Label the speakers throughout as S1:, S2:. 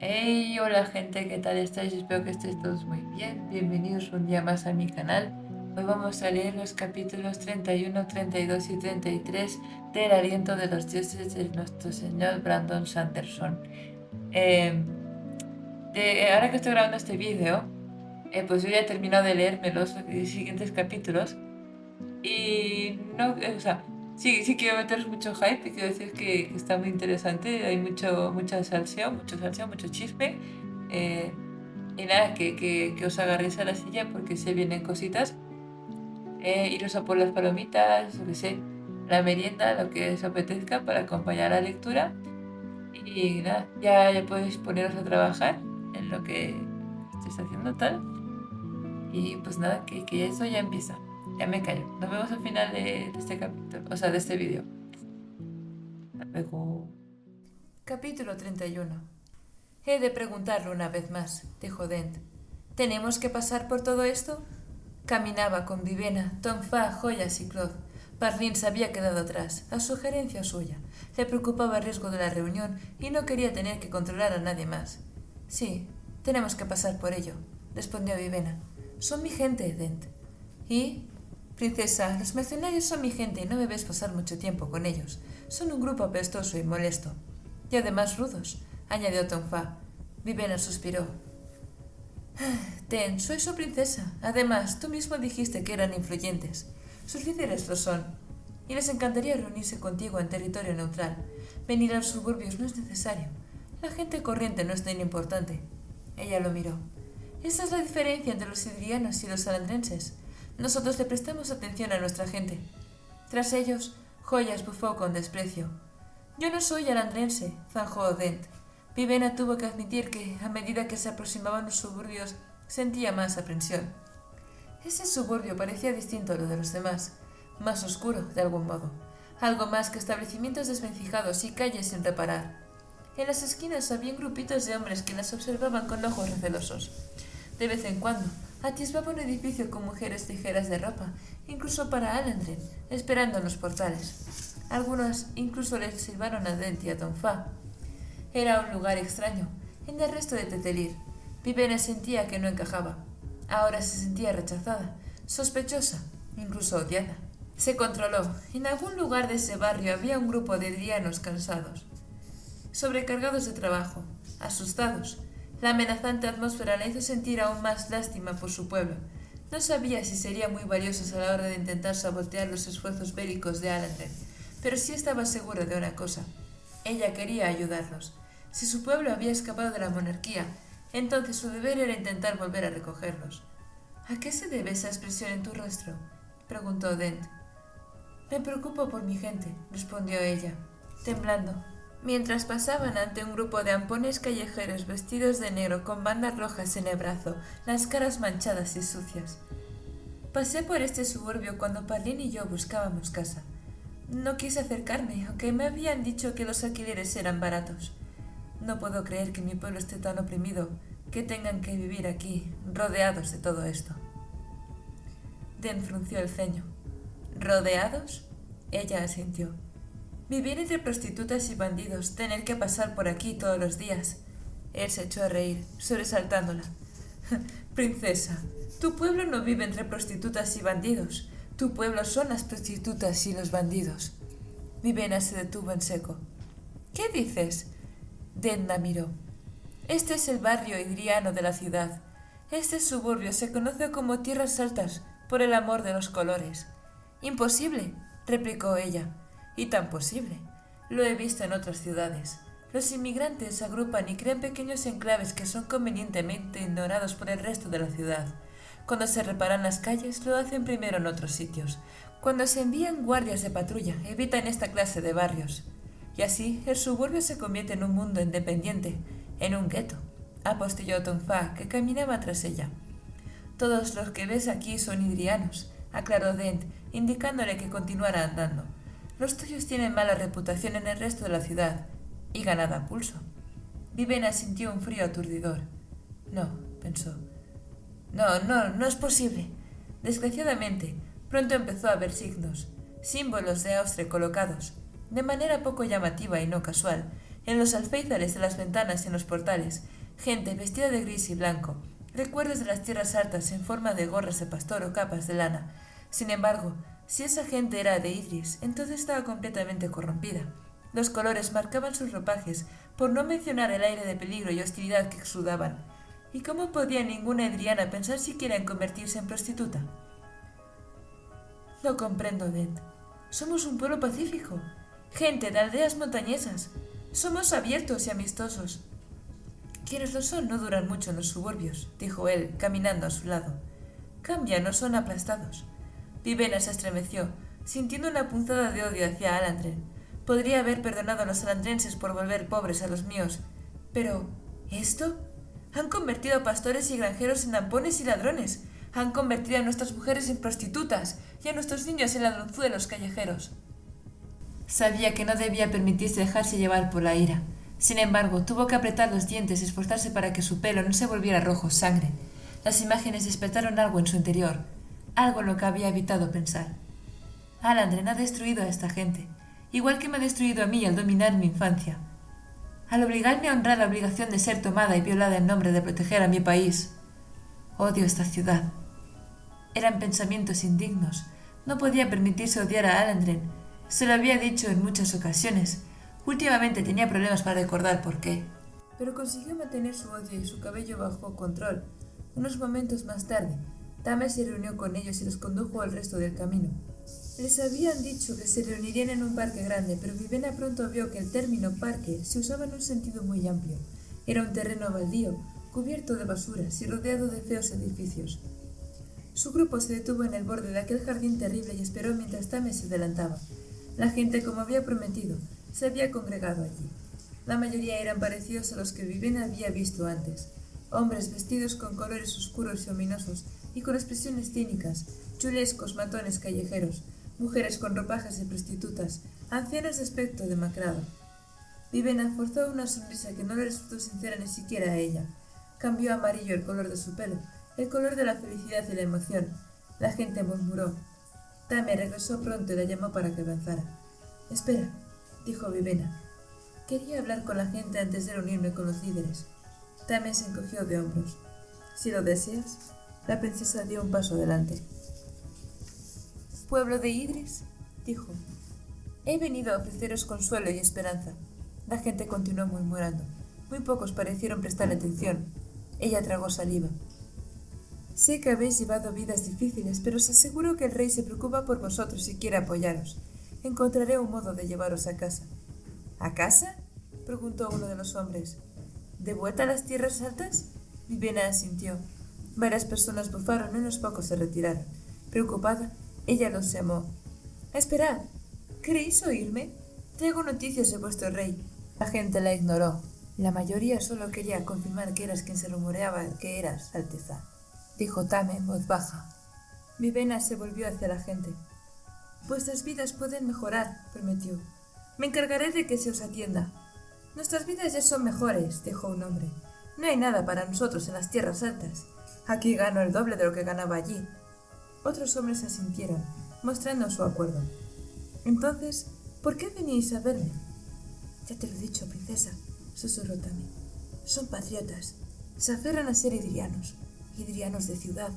S1: Hey, hola gente, ¿qué tal estáis? Espero que estéis todos muy bien. Bienvenidos un día más a mi canal. Hoy vamos a leer los capítulos 31, 32 y 33 del Aliento de los Dioses de nuestro señor Brandon Sanderson. Eh, Ahora que estoy grabando este vídeo, pues yo ya he terminado de leerme los siguientes capítulos y no, o sea, sí quiero meteros mucho hype y quiero decir que está muy interesante. Hay mucha salseo, mucho chisme. Eh, y nada, que os agarréis a la silla porque se vienen cositas. Iros a por las palomitas, o que sé, la merienda, lo que os apetezca para acompañar la lectura. Y nada, ya podéis poneros a trabajar en lo que estéis haciendo tal. Y pues nada, que eso ya empieza. Ya me callo. Nos vemos al final de este capítulo, o sea, de este vídeo. Hasta luego.
S2: Capítulo 31. He de preguntarlo una vez más, dijo Dent. ¿Tenemos que pasar por todo esto? Caminaba con Vivena, Tonfa, Joyas y Claude. Parlin se había quedado atrás, a sugerencia suya. Le preocupaba el riesgo de la reunión y no quería tener que controlar a nadie más. Sí, tenemos que pasar por ello, respondió Vivena. Son mi gente, Dent. ¿Y? Princesa, los mercenarios son mi gente y no me ves pasar mucho tiempo con ellos. Son un grupo apestoso y molesto. Y además rudos, añadió Tonfa. Vivena suspiró. Ten, soy su princesa. Además, tú mismo dijiste que eran influyentes. Sus líderes lo son. Y les encantaría reunirse contigo en territorio neutral. Venir a los suburbios no es necesario. La gente corriente no es tan importante. Ella lo miró. Esa es la diferencia entre los idrianos y los salandrenses. Nosotros le prestamos atención a nuestra gente. Tras ellos, Joyas bufó con desprecio. Yo no soy alandrense, zanjó Dent. Vivena tuvo que admitir que, a medida que se aproximaban los suburbios, sentía más aprensión. Ese suburbio parecía distinto a lo de los demás, más oscuro, de algún modo. Algo más que establecimientos desvencijados y calles sin reparar. En las esquinas había grupitos de hombres que las observaban con ojos recelosos. De vez en cuando, atisbaba un edificio con mujeres ligeras de ropa, incluso para Alandren, esperando en los portales. Algunos incluso les silbaron a Dent y a Tonfa. Era un lugar extraño, en el resto de Tetelir. Vivena sentía que no encajaba. Ahora se sentía rechazada, sospechosa, incluso odiada. Se controló. En algún lugar de ese barrio había un grupo de drianos cansados, sobrecargados de trabajo, asustados. La amenazante atmósfera la hizo sentir aún más lástima por su pueblo. No sabía si serían muy valiosos a la hora de intentar sabotear los esfuerzos bélicos de Alandren, pero sí estaba segura de una cosa. Ella quería ayudarlos. Si su pueblo había escapado de la monarquía, entonces su deber era intentar volver a recogerlos. ¿A qué se debe esa expresión en tu rostro?, preguntó Dent. Me preocupo por mi gente, respondió ella, temblando, mientras pasaban ante un grupo de ampones callejeros vestidos de negro con bandas rojas en el brazo, las caras manchadas y sucias. Pasé por este suburbio cuando Parlin y yo buscábamos casa. No quise acercarme, aunque me habían dicho que los alquileres eran baratos. No puedo creer que mi pueblo esté tan oprimido, que tengan que vivir aquí, rodeados de todo esto. Den frunció el ceño. ¿Rodeados? Ella asintió. Vivir entre prostitutas y bandidos, tener que pasar por aquí todos los días. Él se echó a reír, sobresaltándola. Princesa, tu pueblo no vive entre prostitutas y bandidos. Tu pueblo son las prostitutas y los bandidos. Vivena se detuvo en seco. ¿Qué dices? Denna miró. Este es el barrio idriano de la ciudad. Este suburbio se conoce como Tierras Altas por el amor de los colores. Imposible, replicó ella. Y tan posible. Lo he visto en otras ciudades. Los inmigrantes se agrupan y crean pequeños enclaves que son convenientemente ignorados por el resto de la ciudad. Cuando se reparan las calles, lo hacen primero en otros sitios. Cuando se envían guardias de patrulla, evitan esta clase de barrios. Y así, el suburbio se convierte en un mundo independiente, en un gueto, apostilló Tonfa, que caminaba tras ella. Todos los que ves aquí son idrianos, aclaró Dent, indicándole que continuara andando. Los tuyos tienen mala reputación en el resto de la ciudad, y ganada a pulso. Vivena sintió un frío aturdidor. No, pensó. No es posible. Desgraciadamente, pronto empezó a ver signos, símbolos de Austria colocados, de manera poco llamativa y no casual, en los alféizares de las ventanas y en los portales, gente vestida de gris y blanco, recuerdos de las tierras altas en forma de gorras de pastor o capas de lana. Sin embargo, si esa gente era de Idris, entonces estaba completamente corrompida. Los colores marcaban sus ropajes, por no mencionar el aire de peligro y hostilidad que exudaban. ¿Y cómo podía ninguna idriana pensar siquiera en convertirse en prostituta? Lo comprendo, Dent. Somos un pueblo pacífico, gente de aldeas montañesas. Somos abiertos y amistosos. Quienes lo son no duran mucho en los suburbios, dijo él, caminando a su lado. Cambian o son aplastados. Vivena se estremeció, sintiendo una punzada de odio hacia Alandren. Podría haber perdonado a los alandrenses por volver pobres a los míos. Pero, ¿esto? Han convertido a pastores y granjeros en lampones y ladrones. Han convertido a nuestras mujeres en prostitutas y a nuestros niños en ladronzuelos callejeros. Sabía que no debía permitirse dejarse llevar por la ira. Sin embargo, tuvo que apretar los dientes y esforzarse para que su pelo no se volviera rojo sangre. Las imágenes despertaron algo en su interior, algo en lo que había evitado pensar. Alandren ha destruido a esta gente, igual que me ha destruido a mí al dominar mi infancia, al obligarme a honrar la obligación de ser tomada y violada en nombre de proteger a mi país. Odio esta ciudad. Eran pensamientos indignos. No podía permitirse odiar a Alandren. Se lo había dicho en muchas ocasiones. Últimamente tenía problemas para recordar por qué. Pero consiguió mantener su odio y su cabello bajo control. Unos momentos más tarde, Tame se reunió con ellos y los condujo al resto del camino. Les habían dicho que se reunirían en un parque grande, pero Vivena pronto vio que el término parque se usaba en un sentido muy amplio. Era un terreno baldío, cubierto de basuras y rodeado de feos edificios. Su grupo se detuvo en el borde de aquel jardín terrible y esperó mientras Tame se adelantaba. La gente, como había prometido, se había congregado allí. La mayoría eran parecidos a los que Vivena había visto antes. Hombres vestidos con colores oscuros y ominosos y con expresiones cínicas, chulescos matones callejeros, mujeres con ropajes de prostitutas, ancianas de aspecto demacrado. Vivena forzó una sonrisa que no le resultó sincera ni siquiera a ella. Cambió a amarillo el color de su pelo, el color de la felicidad y la emoción. La gente murmuró. Tame regresó pronto y la llamó para que avanzara. «Espera», dijo Vivena. «Quería hablar con la gente antes de reunirme con los líderes». Tame se encogió de hombros. «Si lo deseas». La princesa dio un paso adelante. «Pueblo de Idris», dijo. «He venido a ofreceros consuelo y esperanza». La gente continuó murmurando. Muy pocos parecieron prestarle atención. Ella tragó saliva. «Sé que habéis llevado vidas difíciles, pero os aseguro que el rey se preocupa por vosotros y quiere apoyaros. Encontraré un modo de llevaros a casa». «¿A casa?», preguntó uno de los hombres. «¿De vuelta a las tierras altas?». Vivena asintió. Varias personas bufaron y unos pocos se retiraron. Preocupada, ella los llamó. «Esperad, ¿queréis oírme? Traigo noticias de vuestro rey». La gente la ignoró. La mayoría solo quería confirmar que eras quien se rumoreaba que eras, Alteza, dijo Tame en voz baja. Vivena se volvió hacia la gente. «Vuestras vidas pueden mejorar», prometió. «Me encargaré de que se os atienda». «Nuestras vidas ya son mejores», dijo un hombre. «No hay nada para nosotros en las tierras altas. Aquí gano el doble de lo que ganaba allí». Otros hombres asintieron, mostrando su acuerdo. «Entonces, ¿por qué venís a verme?» «Ya te lo he dicho, princesa», susurró Tame. «Son patriotas. Se aferran a ser idrianos de ciudad.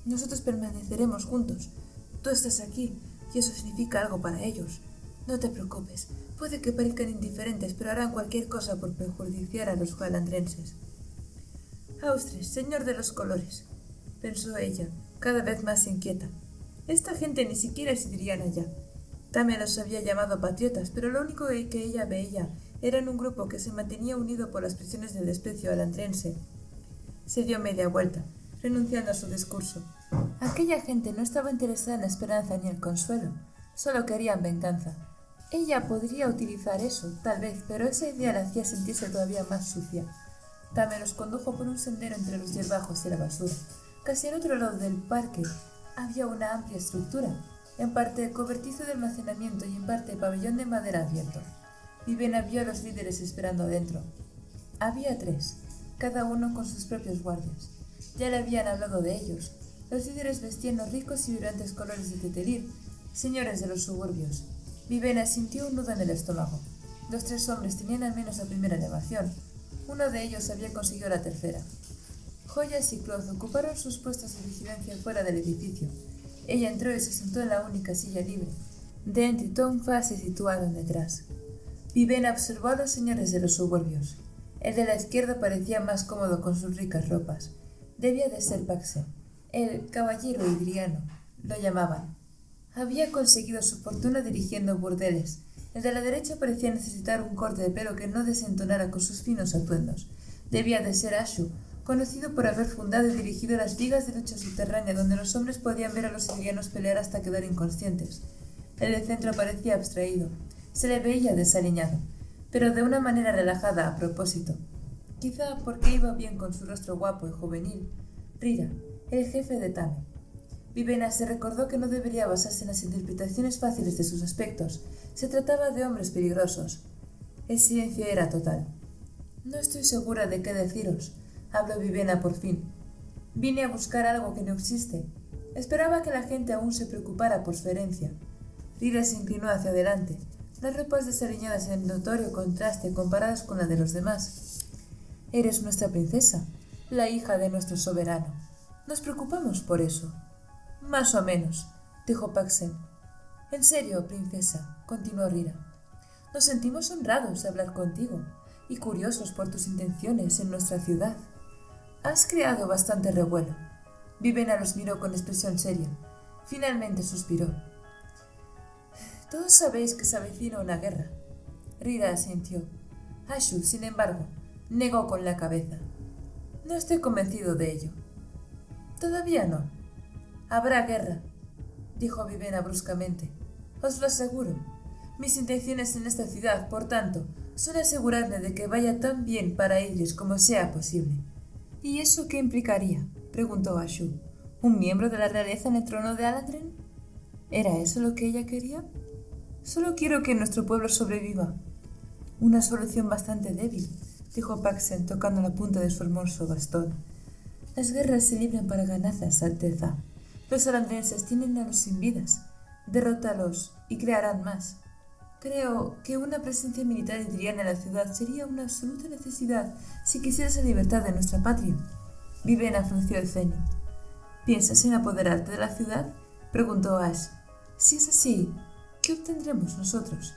S2: Nosotros permaneceremos juntos. Tú estás aquí, y eso significa algo para ellos. No te preocupes. Puede que parezcan indiferentes, pero harán cualquier cosa por perjudiciar a los alandrenses». «Austres, señor de los colores», pensó ella, cada vez más inquieta. Esta gente ni siquiera es idriana ya. Tame los había llamado patriotas, pero lo único que ella veía era un grupo que se mantenía unido por las presiones del desprecio alandrense. Se dio media vuelta, renunciando a su discurso. Aquella gente no estaba interesada en la esperanza ni el consuelo, solo querían venganza. Ella podría utilizar eso, tal vez, pero esa idea la hacía sentirse todavía más sucia. Tame los condujo por un sendero entre los hierbajos y la basura. Casi al otro lado del parque había una amplia estructura, en parte cobertizo de almacenamiento y en parte pabellón de madera abierto. Vivena vio a los líderes esperando adentro. Había 3, cada uno con sus propios guardias. Ya le habían hablado de ellos. Los líderes vestían los ricos y vibrantes colores de Tetelir, señores de los suburbios. Vivena sintió un nudo en el estómago. Los 3 hombres tenían al menos la primera elevación. Uno de ellos había conseguido la tercera. Joyas y Cloth ocuparon sus puestos de vigilancia fuera del edificio. Ella entró y se sentó en la única silla libre. Dent y Tonfa se situaron detrás. Viven observó a los señores de los suburbios. El de la izquierda parecía más cómodo con sus ricas ropas. Debía de ser Paxen. El caballero hidriano, lo llamaban. Había conseguido su fortuna dirigiendo burdeles. El de la derecha parecía necesitar un corte de pelo que no desentonara con sus finos atuendos. Debía de ser Ashu, conocido por haber fundado y dirigido las ligas de lucha subterránea donde los hombres podían ver a los hidrianos pelear hasta quedar inconscientes. El del centro parecía abstraído. Se le veía desaliñado, pero de una manera relajada a propósito. Quizá porque iba bien con su rostro guapo y juvenil. Rira, el jefe de Tame. Vivena se recordó que no debería basarse en las interpretaciones fáciles de sus aspectos. Se trataba de hombres peligrosos. El silencio era total. No estoy segura de qué deciros, habló Vivena por fin. Vine a buscar algo que no existe. Esperaba que la gente aún se preocupara por su herencia. Rira se inclinó hacia adelante, las ropas desaliñadas en notorio contraste comparadas con la de los demás. Eres nuestra princesa, la hija de nuestro soberano. Nos preocupamos por eso. Más o menos, dijo Paxen. En serio, princesa, continuó Rira. Nos sentimos honrados de hablar contigo y curiosos por tus intenciones en nuestra ciudad. Has creado bastante revuelo. Vivena los miró con expresión seria. Finalmente suspiró. Todos sabéis que se avecina una guerra. Rira asintió. Ashu, sin embargo, negó con la cabeza. No estoy convencido de ello. Todavía no. Habrá guerra, dijo Vivena bruscamente. Os lo aseguro. Mis intenciones en esta ciudad, por tanto, son asegurarme de que vaya tan bien para ellos como sea posible. ¿Y eso qué implicaría?, preguntó Ashu. ¿Un miembro de la realeza en el trono de Aladren? ¿Era eso lo que ella quería? Solo quiero que nuestro pueblo sobreviva. Una solución bastante débil, dijo Paxen tocando la punta de su hermoso bastón. Las guerras se libran para ganazas, Alteza. Los alandrenses tienen a los sin vidas. Derrótalos y crearán más. Creo que una presencia militar hidriana en la ciudad sería una absoluta necesidad si quisieras la libertad de nuestra patria. Vivena frunció el ceño. ¿Piensas en apoderarte de la ciudad?, preguntó Ash. Si es así, ¿qué obtendremos nosotros?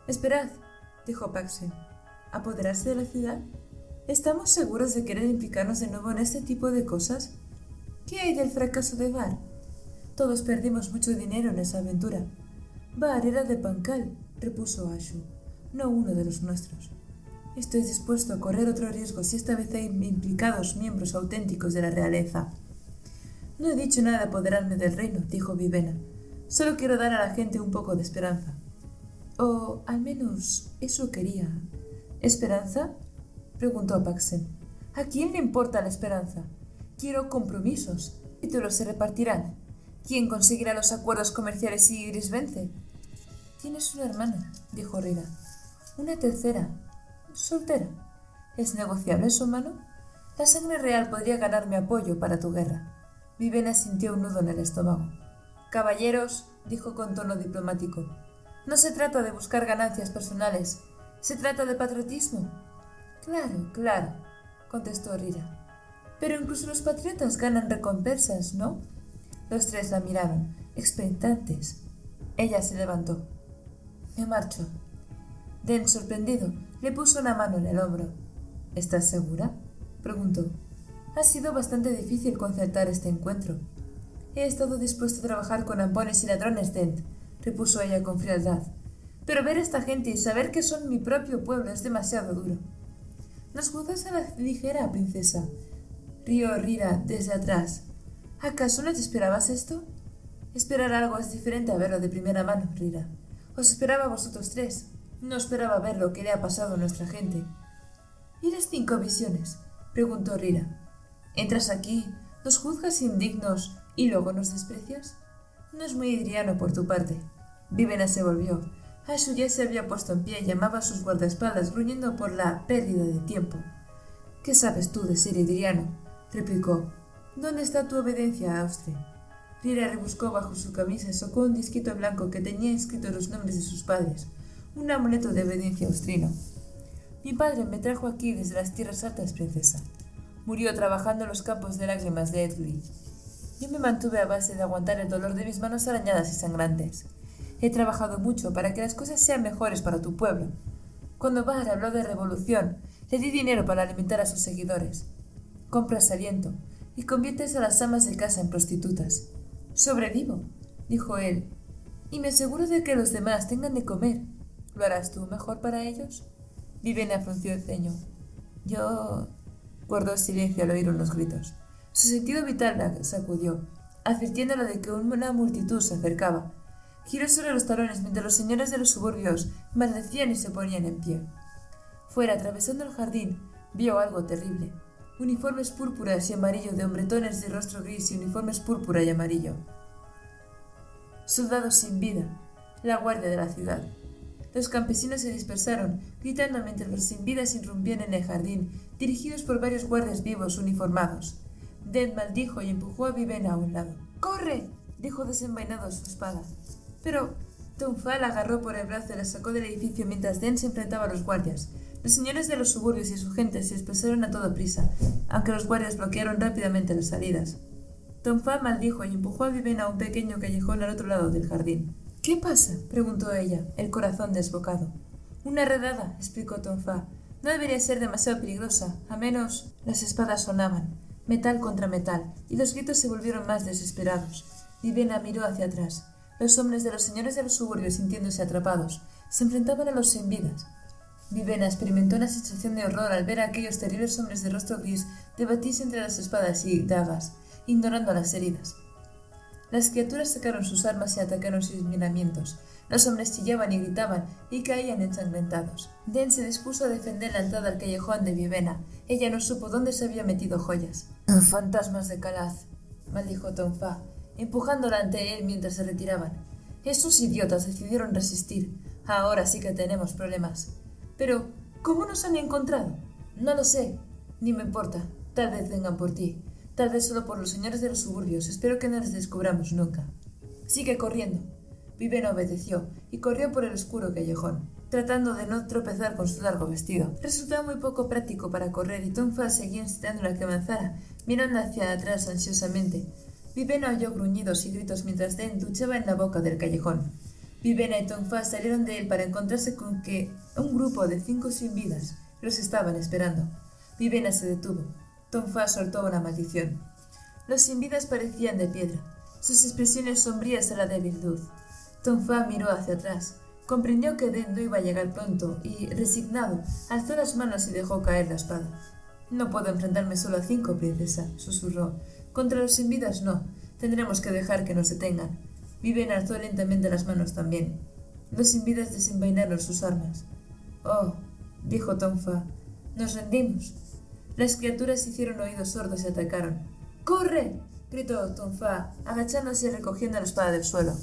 S2: Esperad, dijo Paxen. ¿Apoderarse de la ciudad? ¿Estamos seguros de querer implicarnos de nuevo en este tipo de cosas? ¿Qué hay del fracaso de Bar? Todos perdimos mucho dinero en esa aventura. Bar era de Pankal, repuso Ashu, no uno de los nuestros. Estoy dispuesto a correr otro riesgo si esta vez hay implicados miembros auténticos de la realeza. No he dicho nada de apoderarme del reino, dijo Vivena. Solo quiero dar a la gente un poco de esperanza. O al menos eso quería. ¿Esperanza?, preguntó Paxen. ¿A quién le importa la esperanza? Quiero compromisos. Títulos se repartirán. ¿Quién conseguirá los acuerdos comerciales si Iris vence? Tienes una hermana, dijo Rira. Una tercera, soltera. ¿Es negociable su mano? La sangre real podría ganar mi apoyo para tu guerra. Vivena sintió un nudo en el estómago. Caballeros, dijo con tono diplomático, no se trata de buscar ganancias personales, se trata de patriotismo. Claro, contestó Rira. Pero incluso los patriotas ganan recompensas, ¿no? Los tres la miraron, expectantes. Ella se levantó. Me marcho. Den, sorprendido, le puso una mano en el hombro. ¿Estás segura?, preguntó. Ha sido bastante difícil concertar este encuentro. He estado dispuesto a trabajar con ampones y ladrones, Dent, repuso ella con frialdad. Pero ver a esta gente y saber que son mi propio pueblo es demasiado duro. ¿Nos juzgas a la ligera, princesa?, rió Rira desde atrás. ¿Acaso no te esperabas esto? Esperar algo es diferente a verlo de primera mano, Rira. Os esperaba a vosotros tres. No esperaba ver lo que le ha pasado a nuestra gente. ¿Y las 5 visiones?, preguntó Rira. Entras aquí, nos juzgas indignos y luego nos desprecias. No es muy hidriano por tu parte. Vivena se volvió. Ashu ya se había puesto en pie y llamaba a sus guardaespaldas gruñendo por la pérdida de tiempo. ¿Qué sabes tú de ser hidriano?, replicó. ¿Dónde está tu obediencia a Austria? Rira rebuscó bajo su camisa y sacó un disquito blanco que tenía inscritos los nombres de sus padres. un amuleto de obediencia austrino. Mi padre me trajo aquí desde las tierras altas, princesa. Murió trabajando en los campos de lágrimas de Edgley. Yo me mantuve a base de aguantar el dolor de mis manos arañadas y sangrantes. He trabajado mucho para que las cosas sean mejores para tu pueblo. Cuando Bahar habló de revolución, le di dinero para alimentar a sus seguidores. Compras aliento y conviertes a las amas de casa en prostitutas. Sobrevivo, dijo él, y me aseguro de que los demás tengan de comer. ¿Lo harás tú mejor para ellos? Vivena frunció el ceño. Yo... Guardó silencio al oír unos gritos. Su sentido vital la sacudió, advirtiéndola de que una multitud se acercaba. Giró sobre los talones mientras los señores de los suburbios maldecían y se ponían en pie. Fuera, atravesando el jardín, vio algo terrible. Uniformes púrpuras y amarillo de hombretones de rostro gris y uniformes púrpura y amarillo. Soldados sin vida, la guardia de la ciudad. Los campesinos se dispersaron, gritando mientras los sin vidas irrumpían en el jardín, dirigidos por varios guardias vivos uniformados. Dent maldijo y empujó a Vivena a un lado. ¡Corre!, dijo desenvainado su espada. Pero Tonfa la agarró por el brazo y la sacó del edificio mientras Dent se enfrentaba a los guardias. Los señores de los suburbios y su gente se dispersaron a toda prisa, aunque los guardias bloquearon rápidamente las salidas. Tonfa maldijo y empujó a Vivena a un pequeño callejón al otro lado del jardín. ¿Qué pasa?, preguntó ella, el corazón desbocado. Una redada, explicó Tonfa. No debería ser demasiado peligrosa, a menos... Las espadas sonaban, metal contra metal, y los gritos se volvieron más desesperados. Vivena miró hacia atrás. Los hombres de los señores de los suburbios, sintiéndose atrapados, se enfrentaban a los sin vidas. Vivena experimentó una sensación de horror al ver a aquellos terribles hombres de rostro gris debatirse entre las espadas y dagas, ignorando las heridas. Las criaturas sacaron sus armas y atacaron sus miramientos. Los hombres chillaban y gritaban y caían ensangrentados. Dent se dispuso a defender la entrada al callejón de Vivena. Ella no supo dónde se había metido joyas. «Fantasmas de Calaz», maldijo Tonfa, empujándola ante él mientras se retiraban. «Esos idiotas decidieron resistir. Ahora sí que tenemos problemas». «Pero, ¿cómo nos han encontrado?» «No lo sé. Ni me importa. Tal vez vengan por ti. Tal vez solo por los señores de los suburbios. Espero que no les descubramos nunca». «Sigue corriendo». Vivena obedeció y corrió por el oscuro callejón, tratando de no tropezar con su largo vestido. Resultaba muy poco práctico para correr y Tonfa seguía incitándola a que avanzara, mirando hacia atrás ansiosamente. Vivena oyó gruñidos y gritos mientras Dent luchaba en la boca del callejón. Vivena y Tonfa salieron de él para encontrarse con que un grupo de 5 sin vidas los estaban esperando. Vivena se detuvo. Tonfa soltó una maldición. Los sin vidas parecían de piedra, sus expresiones sombrías a la débil luz. Tonfa miró hacia atrás. Comprendió que Dent no iba a llegar pronto y, resignado, alzó las manos y dejó caer la espada. «No puedo enfrentarme solo a 5, princesa», susurró. «Contra los sin vidas no. Tendremos que dejar que nos detengan». Vivena alzó lentamente las manos también. Los sin vidas desenvainaron sus armas. «Oh», dijo Tonfa, «nos rendimos». Las criaturas hicieron oídos sordos y atacaron. «¡Corre!», gritó Tonfa, agachándose y recogiendo la espada del suelo.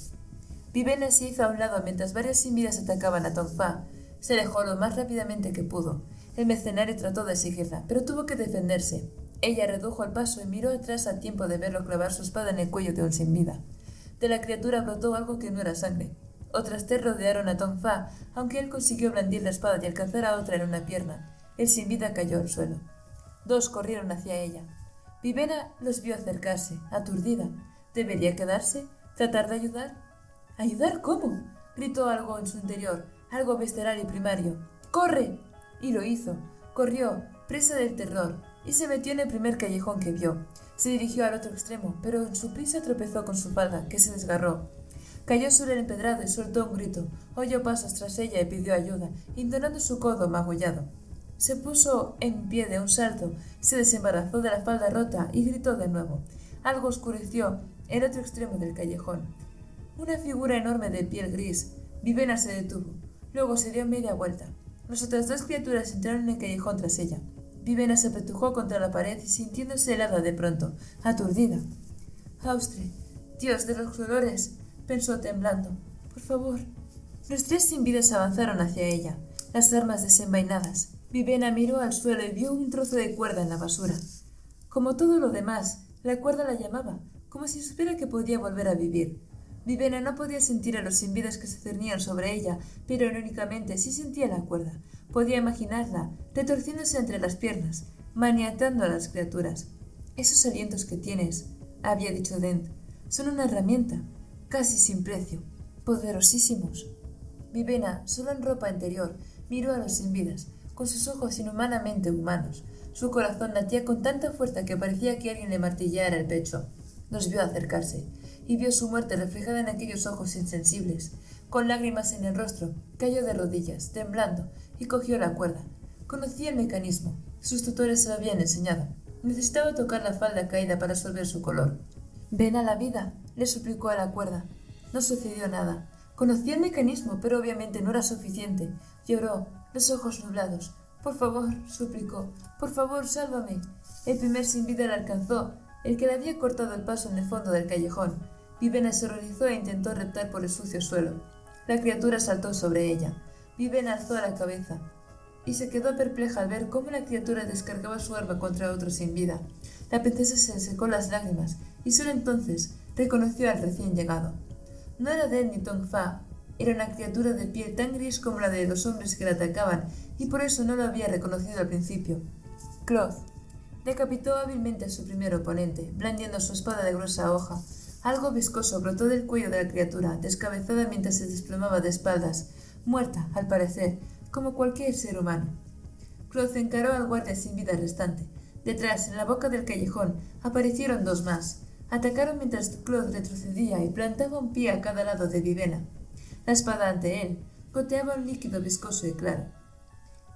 S2: Vivena se hizo a un lado mientras varios sin vidas atacaban a Tonfa. Se alejó lo más rápidamente que pudo. El mercenario trató de seguirla, pero tuvo que defenderse. Ella redujo el paso y miró atrás a tiempo de verlo clavar su espada en el cuello de un sin vida. De la criatura brotó algo que no era sangre. Otras 3 rodearon a Tonfa, aunque él consiguió blandir la espada y alcanzar a otra en una pierna. El sin vida cayó al suelo. 2 corrieron hacia ella. Vivena los vio acercarse, aturdida. ¿Debería quedarse? ¿Tratar de ayudar? «¿Ayudar cómo?», gritó algo en su interior, algo visceral y primario. «¡Corre!». Y lo hizo. Corrió, presa del terror, y se metió en el primer callejón que vio. Se dirigió al otro extremo, pero en su prisa tropezó con su falda, que se desgarró. Cayó sobre el empedrado y soltó un grito. Oyó pasos tras ella y pidió ayuda, indonando su codo magullado. Se puso en pie de un salto, se desembarazó de la falda rota y gritó de nuevo. Algo oscureció el otro extremo del callejón. Una figura enorme de piel gris. Vivena se detuvo. Luego se dio media vuelta. Las otras 2 criaturas entraron en el callejón tras ella. Vivena se apretujó contra la pared, sintiéndose helada de pronto, aturdida. «Austre, Dios de los dolores», pensó temblando. «Por favor». Los 3 sin vidas avanzaron hacia ella, las armas desenvainadas. Vivena miró al suelo y vio un trozo de cuerda en la basura. Como todo lo demás, la cuerda la llamaba, como si supiera que podía volver a vivir. Vivena no podía sentir a los sin vidas que se cernían sobre ella, pero irónicamente sí sentía la cuerda. Podía imaginarla retorciéndose entre las piernas, maniatando a las criaturas. Esos alientos que tienes, había dicho Dent, son una herramienta, casi sin precio, poderosísimos. Vivena, solo en ropa interior, miró a los sin vidas, con sus ojos inhumanamente humanos. Su corazón latía con tanta fuerza que parecía que alguien le martillara el pecho. Los vio acercarse, y vio su muerte reflejada en aquellos ojos insensibles. Con lágrimas en el rostro, cayó de rodillas, temblando, y cogió la cuerda. Conocía el mecanismo, sus tutores se lo habían enseñado. Necesitaba tocar la falda caída para absorber su color. «Ven a la vida», le suplicó a la cuerda. No sucedió nada. Conocía el mecanismo, pero obviamente no era suficiente. Lloró, los ojos nublados. «Por favor», suplicó, «por favor, sálvame». El primer sin vida la alcanzó, el que le había cortado el paso en el fondo del callejón. Vivena se horrorizó e intentó reptar por el sucio suelo. La criatura saltó sobre ella. Vivena alzó la cabeza y se quedó perpleja al ver cómo la criatura descargaba su arma contra otro sin vida. La princesa se secó las lágrimas y solo entonces reconoció al recién llegado. No era Dent ni Tong Fa, era una criatura de piel tan gris como la de los hombres que la atacaban y por eso no lo había reconocido al principio. Cloth decapitó hábilmente a su primer oponente, blandiendo su espada de gruesa hoja. Algo viscoso brotó del cuello de la criatura, descabezada mientras se desplomaba de espaldas, muerta, al parecer, como cualquier ser humano. Cloth encaró al guardia sin vida restante. Detrás, en la boca del callejón, aparecieron dos más. Atacaron mientras Cloth retrocedía y plantaba un pie a cada lado de Vivena. La espada ante él goteaba un líquido viscoso y claro.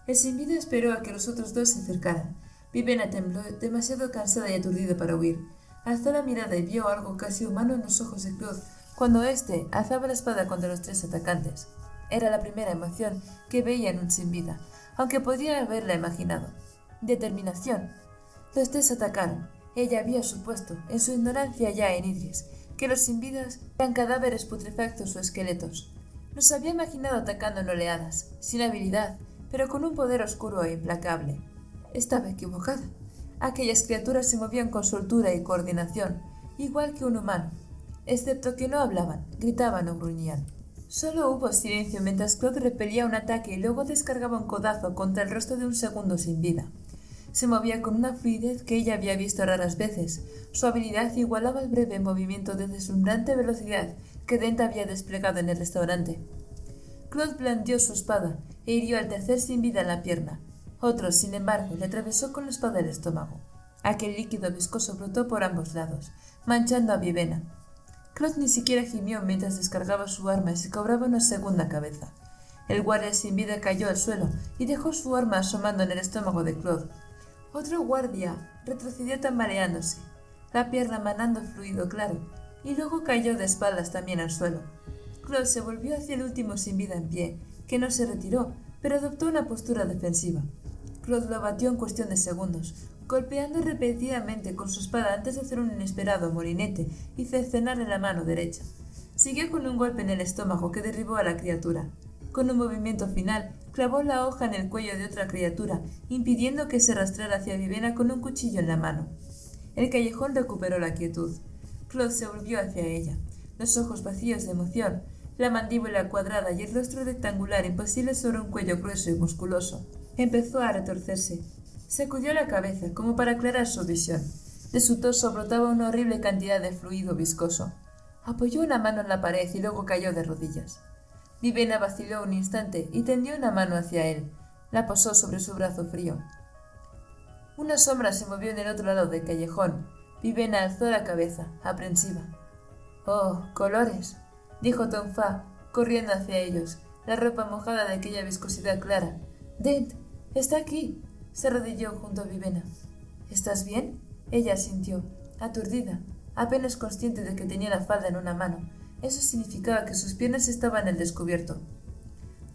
S2: El sin vida esperó a que los otros dos se acercaran. Vivena tembló, demasiado cansada y aturdida para huir. Alzó la mirada y vio algo casi humano en los ojos de Cloth cuando éste alzaba la espada contra los tres atacantes. Era la primera emoción que veía en un sin vida, aunque podría haberla imaginado. Determinación. Los tres atacaron. Ella había supuesto, en su ignorancia ya en Idris, que los sin vidas eran cadáveres putrefactos o esqueletos. Los había imaginado atacando en oleadas, sin habilidad, pero con un poder oscuro e implacable. Estaba equivocada. Aquellas criaturas se movían con soltura y coordinación, igual que un humano, excepto que no hablaban, gritaban o gruñían. Solo hubo silencio mientras Cloth repelía un ataque y luego descargaba un codazo contra el rostro de un segundo sin vida. Se movía con una fluidez que ella había visto raras veces. Su habilidad igualaba el breve movimiento de deslumbrante velocidad que Dent había desplegado en el restaurante. Cloth blandió su espada e hirió al tercer sin vida en la pierna. Otro, sin embargo, le atravesó con la espada el estómago. Aquel líquido viscoso brotó por ambos lados, manchando a Vivena. Cloth ni siquiera gimió mientras descargaba su arma y se cobraba una segunda cabeza. El guardia sin vida cayó al suelo y dejó su arma asomando en el estómago de Cloth. Otro guardia retrocedió tambaleándose, la pierna manando fluido claro, y luego cayó de espaldas también al suelo. Cloth se volvió hacia el último sin vida en pie, que no se retiró, pero adoptó una postura defensiva. Cloth lo abatió en cuestión de segundos, golpeando repetidamente con su espada antes de hacer un inesperado molinete y cercenarle la mano derecha. Siguió con un golpe en el estómago que derribó a la criatura. Con un movimiento final, clavó la hoja en el cuello de otra criatura, impidiendo que se arrastrara hacia Vivena con un cuchillo en la mano. El callejón recuperó la quietud. Cloth se volvió hacia ella, los ojos vacíos de emoción, la mandíbula cuadrada y el rostro rectangular imposible sobre un cuello grueso y musculoso. Empezó a retorcerse. Sacudió la cabeza como para aclarar su visión. De su torso brotaba una horrible cantidad de fluido viscoso. Apoyó una mano en la pared y luego cayó de rodillas. Vivena vaciló un instante y tendió una mano hacia él. La posó sobre su brazo frío. Una sombra se movió en el otro lado del callejón. Vivena alzó la cabeza, aprensiva. «Oh, colores», dijo Tong Fa, corriendo hacia ellos, la ropa mojada de aquella viscosidad clara. «Dent, está aquí». Se arrodilló junto a Vivena. «¿Estás bien?». Ella asintió, aturdida, apenas consciente de que tenía la falda en una mano. Eso significaba que sus piernas estaban al descubierto.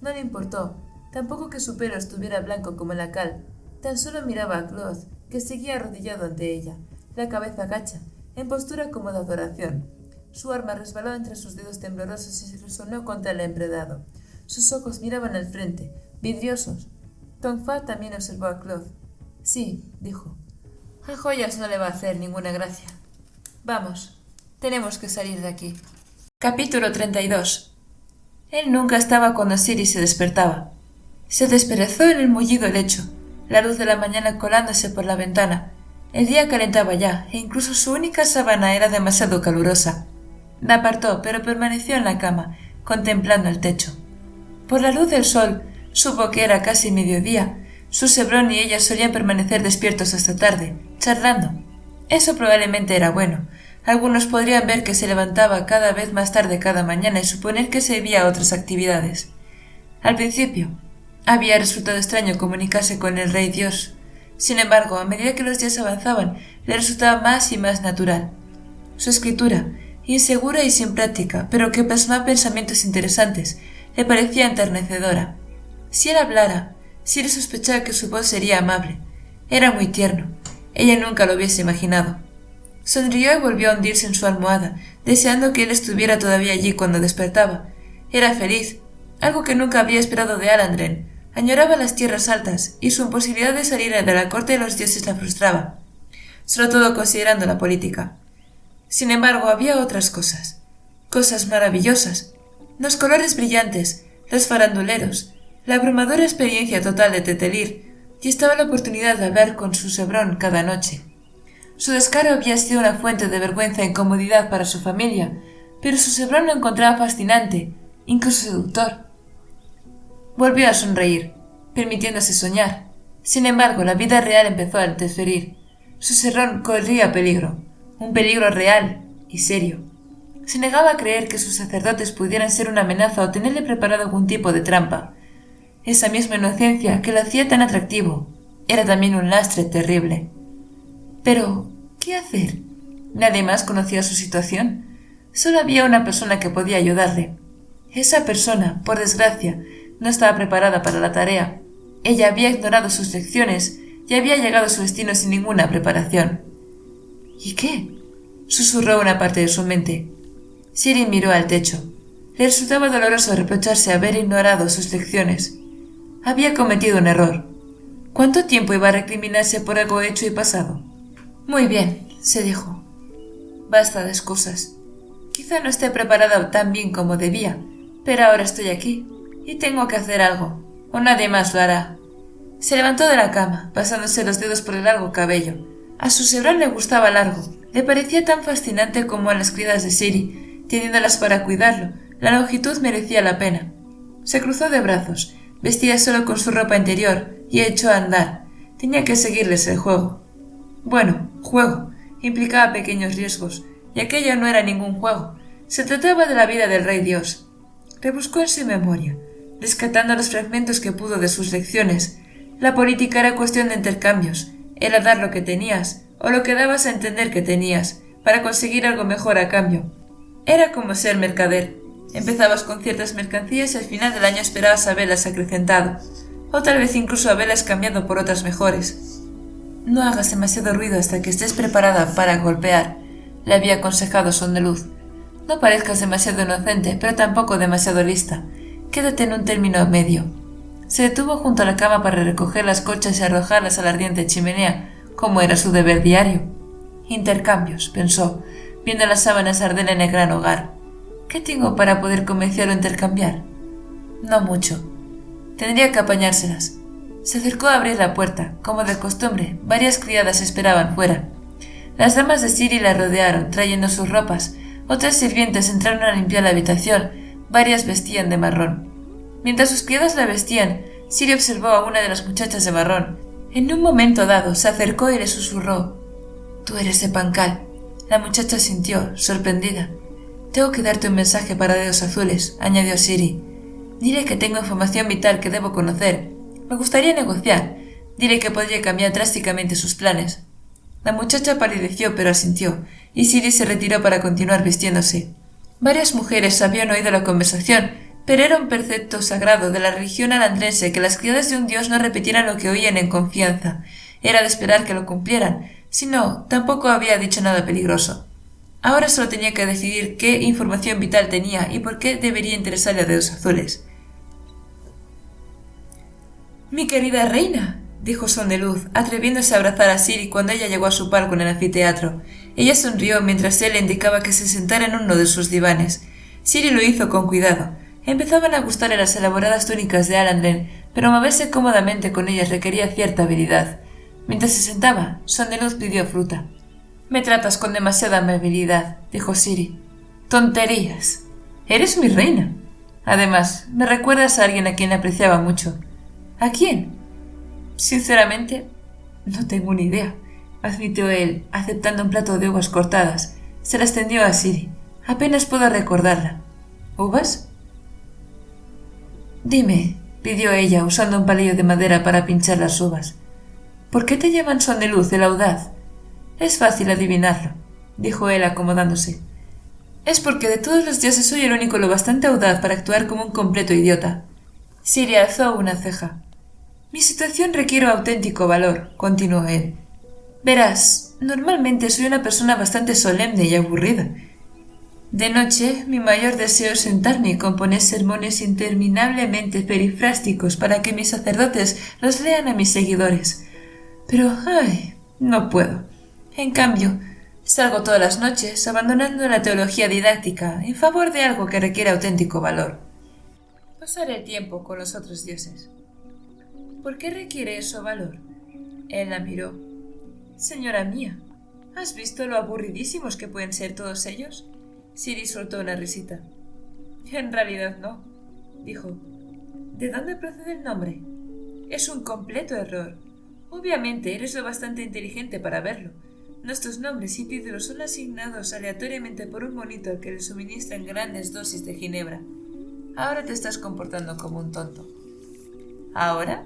S2: No le importó, tampoco que su pelo estuviera blanco como la cal. Tan solo miraba a Cloth, que seguía arrodillado ante ella, la cabeza gacha, en postura como de adoración. Su arma resbaló entre sus dedos temblorosos y se resonó contra el empredado. Sus ojos miraban al frente, vidriosos. Tong Fa también observó a Cloth. «Sí», dijo. «A Joyas no le va a hacer ninguna gracia. Vamos, tenemos que salir de aquí». Capítulo 32. Él nunca estaba cuando Siri se despertaba. Se desperezó en el mullido lecho, la luz de la mañana colándose por la ventana. El día calentaba ya, e incluso su única sábana era demasiado calurosa. La apartó, pero permaneció en la cama, contemplando el techo. Por la luz del sol, supo que era casi mediodía. Susebron y ella solían permanecer despiertos hasta tarde, charlando. Eso probablemente era bueno. Algunos podrían ver que se levantaba cada vez más tarde cada mañana y suponer que se debía a otras actividades. Al principio, había resultado extraño comunicarse con el Rey Dios. Sin embargo, a medida que los días avanzaban, le resultaba más y más natural. Su escritura, insegura y sin práctica, pero que plasmaba pensamientos interesantes, le parecía enternecedora. Si él hablara, Siri sospechaba que su voz sería amable. Era muy tierno. Ella nunca lo hubiese imaginado. Sonrió y volvió a hundirse en su almohada, deseando que él estuviera todavía allí cuando despertaba. Era feliz, algo que nunca habría esperado de Alandren. Añoraba las tierras altas, y su imposibilidad de salir de la corte de los dioses la frustraba, sobre todo considerando la política. Sin embargo, había otras cosas maravillosas. Los colores brillantes, los faranduleros, la abrumadora experiencia total de Tetelir, y estaba la oportunidad de hablar con Susebron cada noche. Su descaro había sido una fuente de vergüenza e incomodidad para su familia, pero Susebron lo encontraba fascinante, incluso seductor. Volvió a sonreír, permitiéndose soñar. Sin embargo, la vida real empezó a interferir. Susebron corría peligro, un peligro real y serio. Se negaba a creer que sus sacerdotes pudieran ser una amenaza o tenerle preparado algún tipo de trampa. Esa misma inocencia que lo hacía tan atractivo era también un lastre terrible. Pero, ¿qué hacer? Nadie más conocía su situación. Solo había una persona que podía ayudarle. Esa persona, por desgracia, no estaba preparada para la tarea. Ella había ignorado sus lecciones y había llegado a su destino sin ninguna preparación. ¿Y qué? Susurró una parte de su mente. Siri miró al techo. Le resultaba doloroso reprocharse haber ignorado sus lecciones. Había cometido un error. ¿Cuánto tiempo iba a recriminarse por algo hecho y pasado? Muy bien, se dijo. Basta de excusas. Quizá no esté preparada tan bien como debía, pero ahora estoy aquí y tengo que hacer algo, o nadie más lo hará. Se levantó de la cama, pasándose los dedos por el largo cabello. A Susebron le gustaba largo. Le parecía tan fascinante como a las criadas de Siri. Teniéndolas para cuidarlo, la longitud merecía la pena. Se cruzó de brazos, vestía solo con su ropa interior, y echó a andar. Tenía que seguirles el juego. Bueno, juego. Implicaba pequeños riesgos, y aquello no era ningún juego. Se trataba de la vida del Rey Dios. Rebuscó en su memoria, rescatando los fragmentos que pudo de sus lecciones. La política era cuestión de intercambios. Era dar lo que tenías, o lo que dabas a entender que tenías, para conseguir algo mejor a cambio. Era como ser mercader. Empezabas con ciertas mercancías y al final del año esperabas haberlas acrecentado, o tal vez incluso haberlas cambiado por otras mejores. No hagas demasiado ruido hasta que estés preparada para golpear, le había aconsejado Sondeluz. No parezcas demasiado inocente, pero tampoco demasiado lista. Quédate en un término medio. Se detuvo junto a la cama para recoger las colchas y arrojarlas a la ardiente chimenea, como era su deber diario. Intercambios, pensó, viendo las sábanas arder en el gran hogar. ¿Qué tengo para poder comerciar o intercambiar? No mucho. Tendría que apañárselas. Se acercó a abrir la puerta. Como de costumbre, varias criadas esperaban fuera. Las damas de Siri la rodearon, trayendo sus ropas. Otras sirvientes entraron a limpiar la habitación. Varias vestían de marrón. Mientras sus criadas la vestían, Siri observó a una de las muchachas de marrón. En un momento dado, se acercó y le susurró: «Tú eres de Pancal». La muchacha sintió, sorprendida. «Tengo que darte un mensaje para dedos azules», añadió Siri. «Dile que tengo información vital que debo conocer. Me gustaría negociar. Dile que podría cambiar drásticamente sus planes». La muchacha palideció pero asintió, y Siri se retiró para continuar vistiéndose. Varias mujeres habían oído la conversación, pero era un precepto sagrado de la religión alandrense que las criadas de un dios no repitieran lo que oían en confianza. Era de esperar que lo cumplieran, si no, tampoco había dicho nada peligroso. Ahora solo tenía que decidir qué información vital tenía y por qué debería interesarle a Dedos Azules. «Mi querida reina», dijo Sondeluz, atreviéndose a abrazar a Siri cuando ella llegó a su palco en el anfiteatro. Ella sonrió mientras él le indicaba que se sentara en uno de sus divanes. Siri lo hizo con cuidado. Empezaban a gustarle las elaboradas túnicas de Alandren, pero moverse cómodamente con ellas requería cierta habilidad. Mientras se sentaba, Sondeluz pidió fruta. «Me tratas con demasiada amabilidad», dijo Siri. «Tonterías. Eres mi reina. Además, me recuerdas a alguien a quien apreciaba mucho». «¿A quién?» «Sinceramente, no tengo ni idea», admitió él, aceptando un plato de uvas cortadas. Se las tendió a Siri. «Apenas puedo recordarla». «¿Uvas?» «Dime», pidió ella, usando un palillo de madera para pinchar las uvas. «¿Por qué te llaman Sondeluz el audaz?» «Es fácil adivinarlo», dijo él acomodándose. «Es porque de todos los dioses soy el único lo bastante audaz para actuar como un completo idiota». Siri alzó una ceja. «Mi situación requiere auténtico valor», continuó él. «Verás, normalmente soy una persona bastante solemne y aburrida. De noche, mi mayor deseo es sentarme y componer sermones interminablemente perifrásticos para que mis sacerdotes los lean a mis seguidores. Pero, no puedo. En cambio, salgo todas las noches abandonando la teología didáctica en favor de algo que requiere auténtico valor. Pasar el tiempo con los otros dioses». «¿Por qué requiere eso valor?» Él la miró. «Señora mía, ¿has visto lo aburridísimos que pueden ser todos ellos?» Siri soltó una risita. «En realidad no», dijo. «¿De dónde procede el nombre?» «Es un completo error. Obviamente eres lo bastante inteligente para verlo. Nuestros nombres y títulos son asignados aleatoriamente por un monitor que le suministran grandes dosis de ginebra. Ahora te estás comportando como un tonto». «¿Ahora?»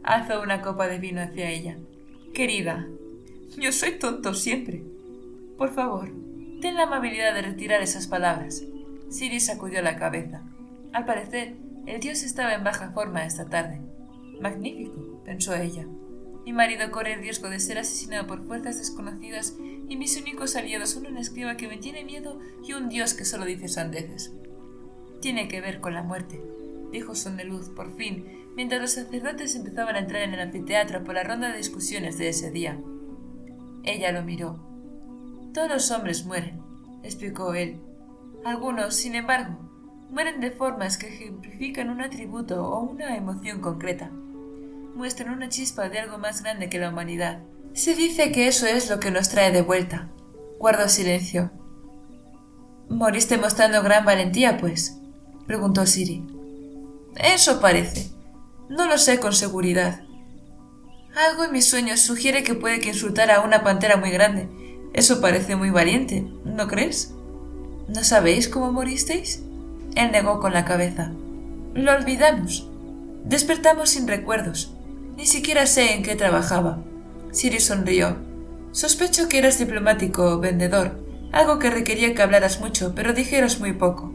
S2: Alzó una copa de vino hacia ella. «Querida, yo soy tonto siempre. Por favor, ten la amabilidad de retirar esas palabras». Siri sacudió la cabeza. Al parecer, el dios estaba en baja forma esta tarde. «Magnífico», pensó ella. «Mi marido corre el riesgo de ser asesinado por fuerzas desconocidas y mis únicos aliados son un escriba que me tiene miedo y un dios que solo dice sandeces». «Tiene que ver con la muerte», dijo Sondeluz, por fin, mientras los sacerdotes empezaban a entrar en el anfiteatro por la ronda de discusiones de ese día. Ella lo miró. «Todos los hombres mueren», explicó él. «Algunos, sin embargo, mueren de formas que ejemplifican un atributo o una emoción concreta. Muestran una chispa de algo más grande que la humanidad. Se dice que eso es lo que nos trae de vuelta». Guardó silencio. «Moriste mostrando gran valentía, pues», preguntó Siri. «Eso parece. No lo sé con seguridad. Algo en mis sueños sugiere que puede que insultara a una pantera muy grande. Eso parece muy valiente, ¿no crees?» «¿No sabéis cómo moristeis?» Él negó con la cabeza. «Lo olvidamos. Despertamos sin recuerdos. Ni siquiera sé en qué trabajaba». Siri sonrió. «Sospecho que eras diplomático o vendedor, algo que requería que hablaras mucho, pero dijeras muy poco».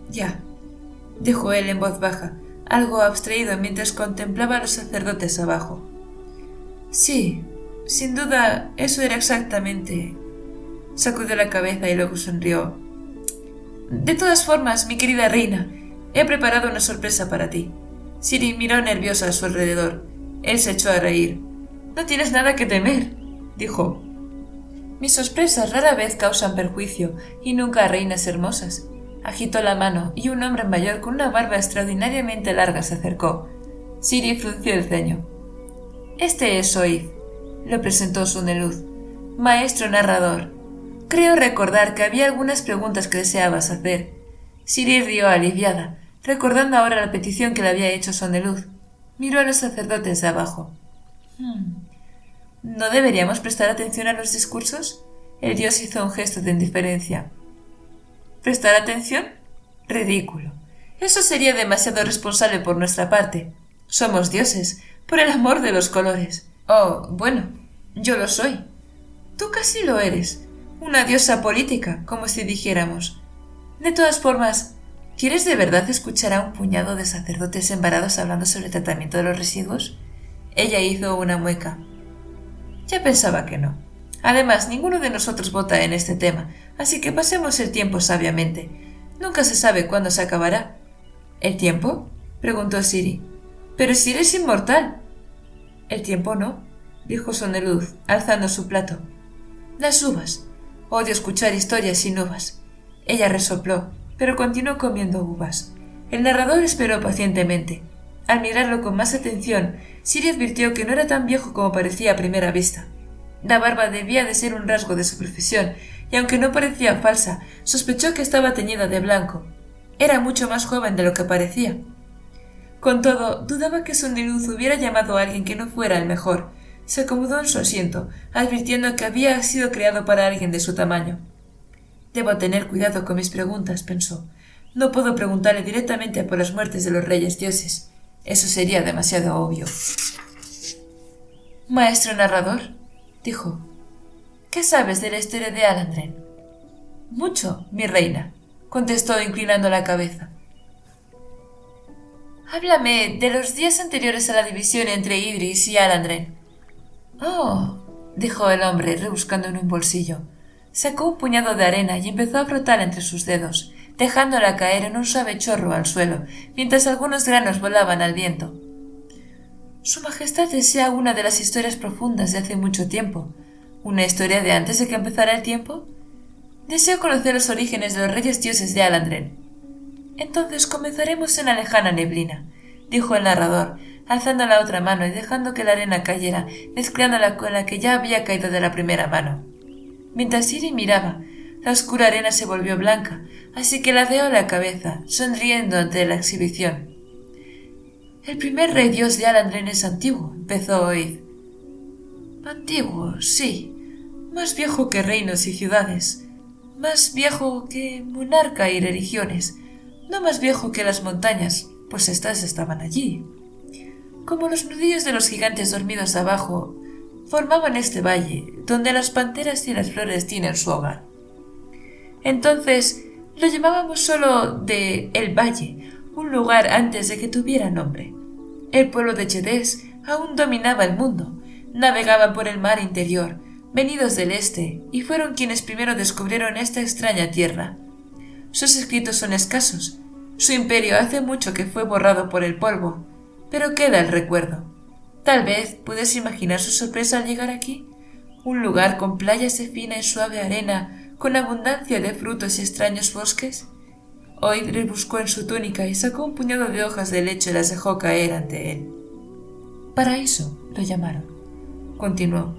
S2: «Ya», dijo él en voz baja, algo abstraído mientras contemplaba a los sacerdotes abajo. «Sí, sin duda, eso era exactamente...». Sacudió la cabeza y luego sonrió. «De todas formas, mi querida reina, he preparado una sorpresa para ti». Siri miró nerviosa a su alrededor. Él se echó a reír. «No tienes nada que temer», dijo. «Mis sorpresas rara vez causan perjuicio y nunca a reinas hermosas». Agitó la mano y un hombre mayor con una barba extraordinariamente larga se acercó. Siri frunció el ceño. «Este es Oid», lo presentó Sondeluz. «Maestro narrador. Creo recordar que había algunas preguntas que deseabas hacer». Siri rió aliviada, recordando ahora la petición que le había hecho Sondeluz. Miró a los sacerdotes de abajo. «¿No deberíamos prestar atención a los discursos?» El dios hizo un gesto de indiferencia. ¿Prestar atención? Ridículo. Eso sería demasiado responsable por nuestra parte. Somos dioses, por el amor de los colores. Oh, bueno, yo lo soy. Tú casi lo eres. Una diosa política, como si dijéramos. De todas formas, ¿quieres de verdad escuchar a un puñado de sacerdotes embarados hablando sobre el tratamiento de los residuos? Ella hizo una mueca. Ya pensaba que no. Además, ninguno de nosotros vota en este tema, así que pasemos el tiempo sabiamente. Nunca se sabe cuándo se acabará. ¿El tiempo?, preguntó Siri. «Pero si eres inmortal». «El tiempo no», dijo Sondeluz, alzando su plato. «Las uvas. Odio escuchar historias sin uvas». Ella resopló. pero continuó comiendo uvas. El narrador esperó pacientemente. Al mirarlo con más atención, Siri advirtió que no era tan viejo como parecía a primera vista. La barba debía de ser un rasgo de su profesión, y aunque no parecía falsa, sospechó que estaba teñida de blanco. Era mucho más joven de lo que parecía. Con todo, dudaba que Sondiruz hubiera llamado a alguien que no fuera el mejor. Se acomodó en su asiento, advirtiendo que había sido creado para alguien de su tamaño. Debo tener cuidado con mis preguntas, pensó. No puedo preguntarle directamente por las muertes de los reyes dioses. Eso sería demasiado obvio. Maestro narrador, dijo, ¿qué sabes de la historia de Alandren? Mucho, mi reina, contestó inclinando la cabeza. Háblame de los días anteriores a la división entre Idris y Alandren. Oh, dijo el hombre, rebuscando en un bolsillo. Sacó un puñado de arena y empezó a frotar entre sus dedos, dejándola caer en un suave chorro al suelo, mientras algunos granos volaban al viento. Su Majestad desea una de las historias profundas de hace mucho tiempo. ¿Una historia de antes de que empezara el tiempo? Deseo conocer los orígenes de los reyes dioses de Alandren. Entonces comenzaremos en la lejana neblina, dijo el narrador, alzando la otra mano y dejando que la arena cayera, mezclándola con la que ya había caído de la primera mano. Mientras Siri miraba, la oscura arena se volvió blanca, así que ladeó la cabeza, sonriendo ante la exhibición. El primer rey dios de Alandren es antiguo, empezó Oid. Antiguo, sí. Más viejo que reinos y ciudades. Más viejo que monarca y religiones. No más viejo que las montañas, pues éstas estaban allí. Como los nudillos de los gigantes dormidos abajo, formaban este valle, donde las panteras y las flores tienen su hogar. Entonces lo llamábamos solo de El Valle, un lugar antes de que tuviera nombre. El pueblo de Chedes aún dominaba el mundo, navegaban por el mar interior, venidos del este, y fueron quienes primero descubrieron esta extraña tierra. Sus escritos son escasos, su imperio hace mucho que fue borrado por el polvo, pero queda el recuerdo. Tal vez puedes imaginar su sorpresa al llegar aquí, un lugar con playas de fina y suave arena, con abundancia de frutos y extraños bosques. Oid rebuscó en su túnica y sacó un puñado de hojas de lecho y las dejó caer ante él. Paraíso, lo llamaron, continuó.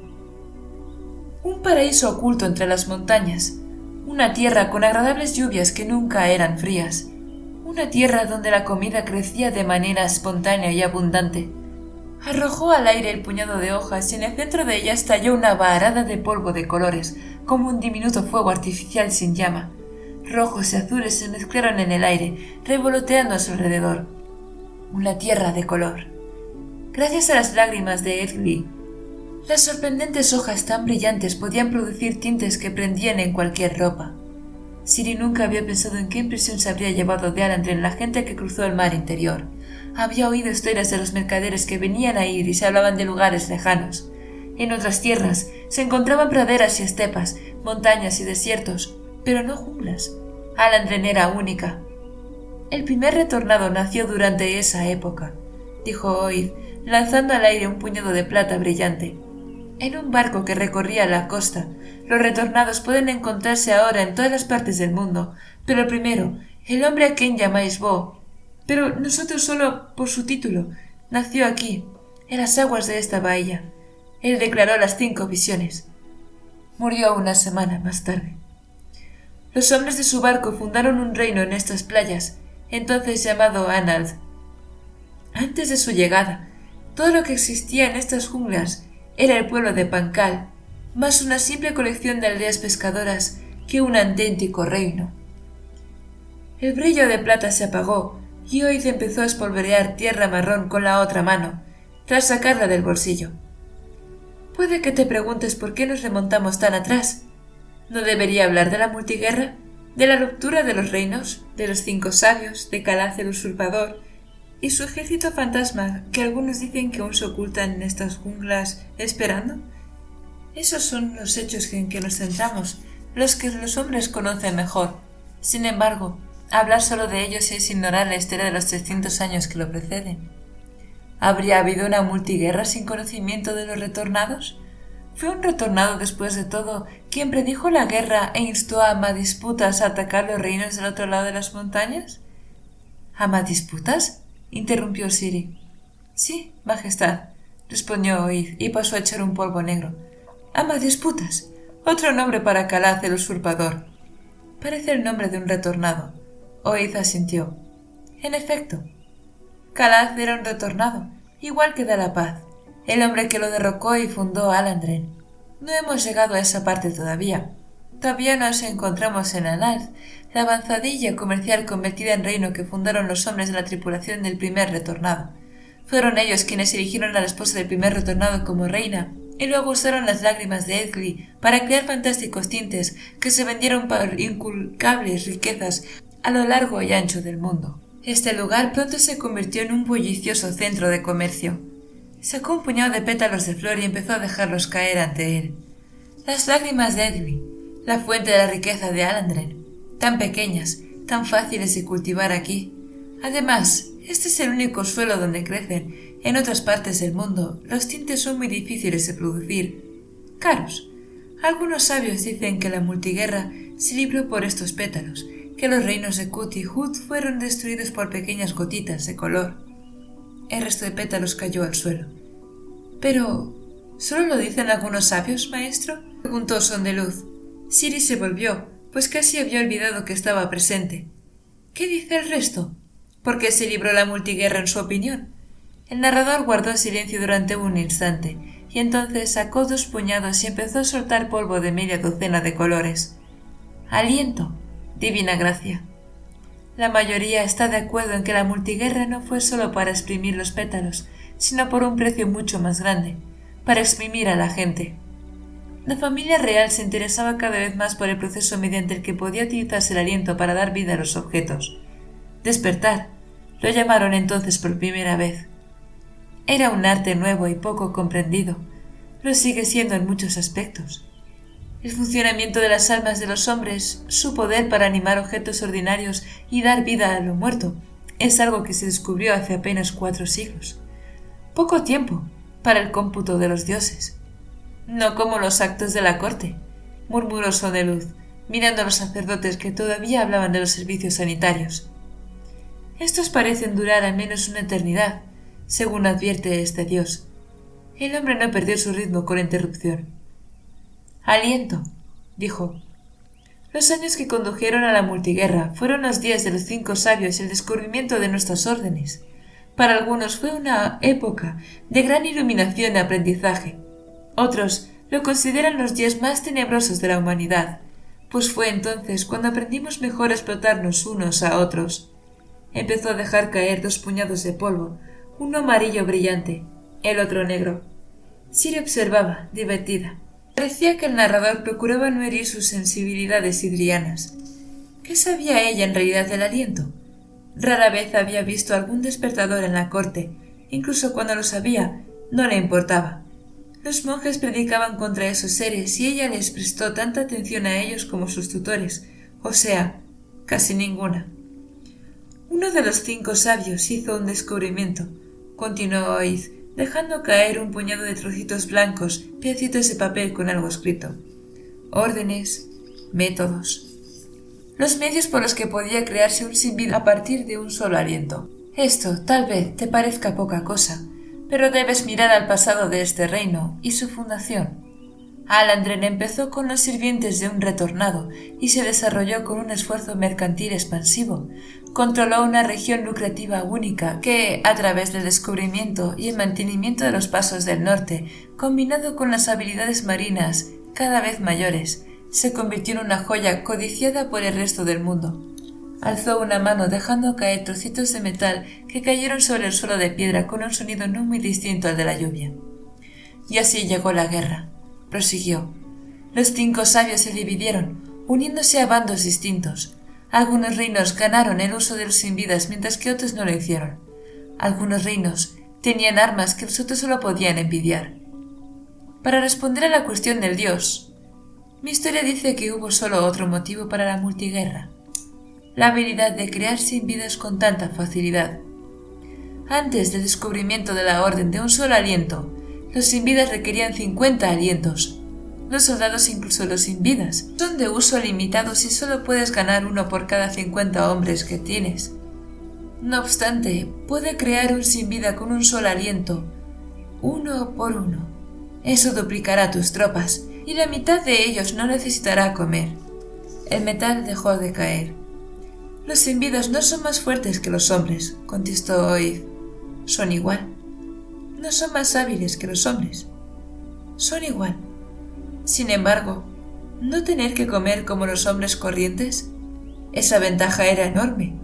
S2: Un paraíso oculto entre las montañas, una tierra con agradables lluvias que nunca eran frías, una tierra donde la comida crecía de manera espontánea y abundante. Arrojó al aire el puñado de hojas y en el centro de ella estalló una varada de polvo de colores, como un diminuto fuego artificial sin llama. Rojos y azules se mezclaron en el aire, revoloteando a su alrededor. Una tierra de color. Gracias a las lágrimas de Edgley, las sorprendentes hojas tan brillantes podían producir tintes que prendían en cualquier ropa. Siri nunca había pensado en qué impresión se habría llevado de Alandren la gente que cruzó el mar interior. Había oído historias de los mercaderes que venían a ir y se hablaban de lugares lejanos. En otras tierras se encontraban praderas y estepas, montañas y desiertos, pero no junglas. Alandren era única. El primer retornado nació durante esa época, dijo Oid, lanzando al aire un puñado de plata brillante. En un barco que recorría la costa, los retornados pueden encontrarse ahora en todas las partes del mundo, pero el primero, el hombre a quien llamáis Bo, pero nosotros solo por su título, nació aquí, en las aguas de esta bahía. Él declaró las 5 visiones. Murió una semana más tarde. Los hombres de su barco fundaron un reino en estas playas, entonces llamado Anald. Antes de su llegada, todo lo que existía en estas junglas era el pueblo de Pankal, más una simple colección de aldeas pescadoras que un auténtico reino. El brillo de plata se apagó y Oid empezó a espolvorear tierra marrón con la otra mano, tras sacarla del bolsillo. Puede que te preguntes por qué nos remontamos tan atrás. ¿No debería hablar de la multiguerra? ¿De la ruptura de los reinos? ¿De los 5 sabios? ¿De Calaz el usurpador? ¿Y su ejército fantasma, que algunos dicen que aún se ocultan en estas junglas esperando? Esos son los hechos en que nos centramos, los que los hombres conocen mejor. Sin embargo, hablar solo de ellos es ignorar la historia de los 300 años que lo preceden. ¿Habría habido una multiguerra sin conocimiento de los retornados? ¿Fue un retornado después de todo quien predijo la guerra e instó a Amadisputas a atacar los reinos del otro lado de las montañas? ¿Amadisputas?, interrumpió Ciri. Sí, Majestad, respondió Oiz y pasó a echar un polvo negro. Amadisputas, otro nombre para Calaz el usurpador. Parece el nombre de un retornado. Oiz asintió. En efecto, Calaz era un retornado, igual que Dalapaz, el hombre que lo derrocó y fundó Alandren. No hemos llegado a esa parte todavía. Todavía nos encontramos en Alaz, la avanzadilla comercial convertida en reino que fundaron los hombres de la tripulación del primer retornado. Fueron ellos quienes eligieron a la esposa del primer retornado como reina, y luego usaron las lágrimas de Edgli para crear fantásticos tintes que se vendieron por inculcables riquezas a lo largo y ancho del mundo. Este lugar pronto se convirtió en un bullicioso centro de comercio. Sacó un puñado de pétalos de flor y empezó a dejarlos caer ante él. Las lágrimas de Edgli, la fuente de la riqueza de Alandren, tan pequeñas, tan fáciles de cultivar aquí. Además, este es el único suelo donde crecen. En otras partes del mundo, los tintes son muy difíciles de producir, caros. Algunos sabios dicen que la multiguerra se libró por estos pétalos, que los reinos de Kut y Hud fueron destruidos por pequeñas gotitas de color. El resto de pétalos cayó al suelo. —¿Pero solo lo dicen algunos sabios, maestro? —preguntó Sondeluz. Ciri se volvió, pues casi había olvidado que estaba presente. —¿Qué dice el resto? ¿Por qué se libró la multiguerra en su opinión? El narrador guardó silencio durante un instante, y entonces sacó 2 puñados y empezó a soltar polvo de media docena de colores. Aliento, divina gracia. La mayoría está de acuerdo en que la multiguerra no fue solo para exprimir los pétalos, sino por un precio mucho más grande, para exprimir a la gente. La familia real se interesaba cada vez más por el proceso mediante el que podía utilizarse el aliento para dar vida a los objetos. Despertar, lo llamaron entonces por primera vez. Era un arte nuevo y poco comprendido. Lo sigue siendo en muchos aspectos. El funcionamiento de las almas de los hombres, su poder para animar objetos ordinarios y dar vida a lo muerto, es algo que se descubrió hace apenas 4 siglos. Poco tiempo para el cómputo de los dioses. No como los actos de la corte, murmuró Sondeluz, mirando a los sacerdotes que todavía hablaban de los servicios sanitarios. Estos parecen durar al menos una eternidad, según advierte este dios. El hombre no perdió su ritmo con interrupción. Aliento, dijo. Los años que condujeron a la multiguerra fueron los días de los 5 sabios y el descubrimiento de nuestras órdenes. Para algunos fue una época de gran iluminación y aprendizaje. Otros lo consideran los días más tenebrosos de la humanidad, pues fue entonces cuando aprendimos mejor a explotarnos unos a otros. Empezó a dejar caer 2 puñados de polvo, uno amarillo brillante, el otro negro. Ciri observaba, divertida. Parecía que el narrador procuraba no herir sus sensibilidades hidrianas. ¿Qué sabía ella en realidad del aliento? Rara vez había visto algún despertador en la corte, incluso cuando lo sabía, no le importaba. Los monjes predicaban contra esos seres y ella les prestó tanta atención a ellos como sus tutores, o sea, casi ninguna. Uno de los 5 sabios hizo un descubrimiento, continuó Oiz, dejando caer un puñado de trocitos blancos, pedacitos de papel con algo escrito. Órdenes, métodos. Los medios por los que podía crearse un sinbid a partir de un solo aliento. Esto, tal vez, te parezca poca cosa, pero debes mirar al pasado de este reino y su fundación. Alandren empezó con los sirvientes de un retornado y se desarrolló con un esfuerzo mercantil expansivo. Controló una región lucrativa única que, a través del descubrimiento y el mantenimiento de los pasos del norte, combinado con las habilidades marinas cada vez mayores, se convirtió en una joya codiciada por el resto del mundo. Alzó una mano dejando caer trocitos de metal que cayeron sobre el suelo de piedra con un sonido no muy distinto al de la lluvia. Y así llegó la guerra. Prosiguió. Los 5 sabios se dividieron, uniéndose a bandos distintos. Algunos reinos ganaron el uso de los sinvidas mientras que otros no lo hicieron. Algunos reinos tenían armas que los otros solo podían envidiar. Para responder a la cuestión del dios, mi historia dice que hubo solo otro motivo para la multiguerra: la habilidad de crear sinvidas con tanta facilidad. Antes del descubrimiento de la orden de un solo aliento, Los sin vidas requerían 50 alientos. Los soldados, incluso los sin vidas, son de uso limitado si solo puedes ganar uno por cada 50 hombres que tienes. No obstante, puede crear un sin vida con un solo aliento, 1 por 1. Eso duplicará tus tropas, y la mitad de ellos no necesitará comer. El metal dejó de caer. Los sin vidas no son más fuertes que los hombres, contestó Oid. Son igual. No son más hábiles que los hombres. Son igual. Sin embargo, ¿no tener que comer como los hombres corrientes? Esa ventaja era enorme.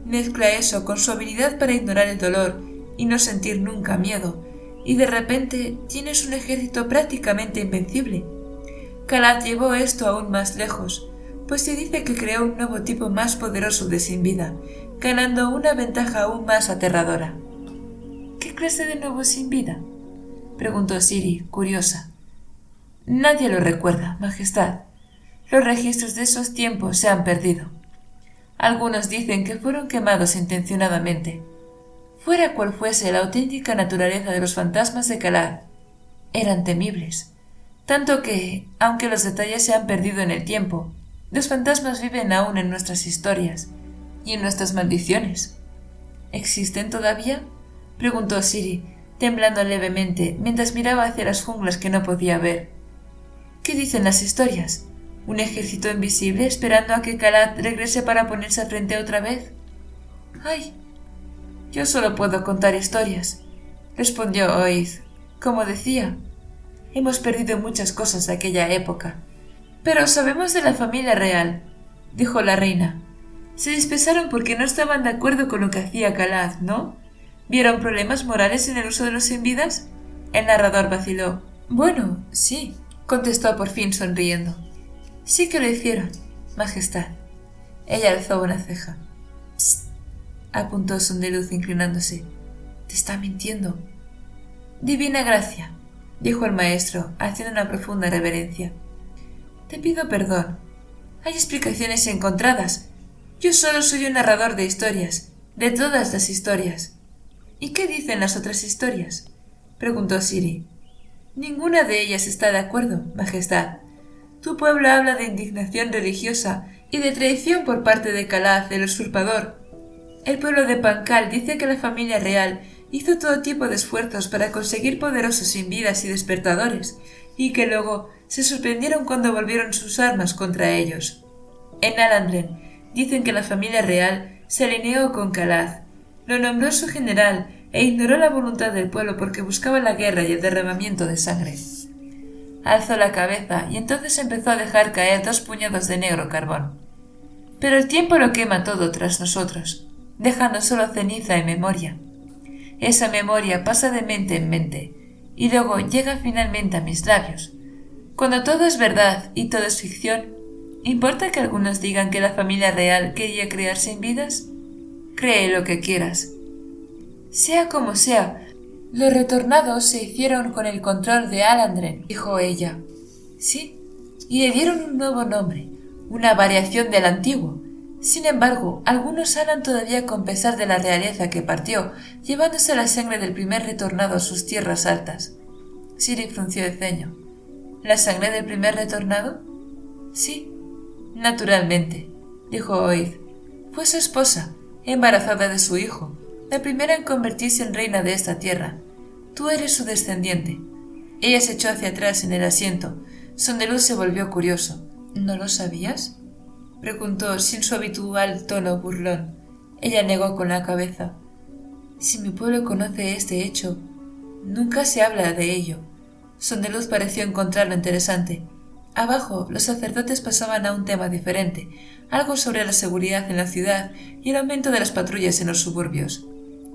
S2: Mezcla eso con su habilidad para ignorar el dolor y no sentir nunca miedo, y de repente tienes un ejército prácticamente invencible. Kalath llevó esto aún más lejos, pues se dice que creó un nuevo tipo más poderoso de sin vida, ganando una ventaja aún más aterradora. ¿Qué clase de nuevo sin vida?, preguntó Ciri, curiosa. Nadie lo recuerda, Majestad. Los registros de esos tiempos se han perdido. Algunos dicen que fueron quemados intencionadamente. Fuera cual fuese la auténtica naturaleza de los fantasmas de Kalath, eran temibles, tanto que, aunque los detalles se han perdido en el tiempo, los fantasmas viven aún en nuestras historias y en nuestras maldiciones. ¿Existen todavía?, preguntó Ciri, temblando levemente mientras miraba hacia las junglas que no podía ver. ¿Qué dicen las historias? ¿Un ejército invisible esperando a que Kalath regrese para ponerse frente otra vez? ¡Ay! Yo solo puedo contar historias, respondió Oid. Como decía, hemos perdido muchas cosas de aquella época. Pero sabemos de la familia real, dijo la reina. Se dispersaron porque no estaban de acuerdo con lo que hacía Kalath, ¿no? ¿Vieron problemas morales en el uso de los sin vidas? El narrador vaciló. Bueno, sí, contestó por fin sonriendo. Sí que lo hicieron, Majestad. Ella alzó una ceja. Psst, apuntó Sondeluz inclinándose. Te está mintiendo. Divina gracia, dijo el maestro, haciendo una profunda reverencia. Te pido perdón. Hay explicaciones encontradas. Yo solo soy un narrador de historias, de todas las historias. ¿Y qué dicen las otras historias?, preguntó Ciri. Ninguna de ellas está de acuerdo, Majestad. Tu pueblo habla de indignación religiosa y de traición por parte de Kalath, el usurpador. El pueblo de Pankal dice que la familia real hizo todo tipo de esfuerzos para conseguir poderosos sin vidas y despertadores, y que luego se sorprendieron cuando volvieron sus armas contra ellos. En Alandren dicen que la familia real se alineó con Kalath, lo nombró su general e ignoró la voluntad del pueblo porque buscaba la guerra y el derramamiento de sangre. Alzó la cabeza y entonces empezó a dejar caer 2 puñados de negro carbón. Pero el tiempo lo quema todo tras nosotros, dejando solo ceniza y memoria. Esa memoria pasa de mente en mente y luego llega finalmente a mis labios. Cuando todo es verdad y todo es ficción, ¿importa que algunos digan que la familia real quería crear sin vidas? Cree lo que quieras. Sea como sea, los retornados se hicieron con el control de Alandren, dijo ella. Sí, y le dieron un nuevo nombre, una variación del antiguo. Sin embargo, algunos hablan todavía con pesar de la realeza que partió, llevándose la sangre del primer retornado a sus tierras altas. Ciri frunció el ceño. ¿La sangre del primer retornado? Sí, naturalmente, dijo Oid. Fue su esposa, embarazada de su hijo, la primera en convertirse en reina de esta tierra. Tú eres su descendiente. Ella se echó hacia atrás en el asiento. Sondeluz se volvió curioso. ¿No lo sabías?, preguntó sin su habitual tono burlón. Ella negó con la cabeza. Si mi pueblo conoce este hecho, nunca se habla de ello. Sondeluz pareció encontrarlo interesante. Abajo, los sacerdotes pasaban a un tema diferente, algo sobre la seguridad en la ciudad y el aumento de las patrullas en los suburbios.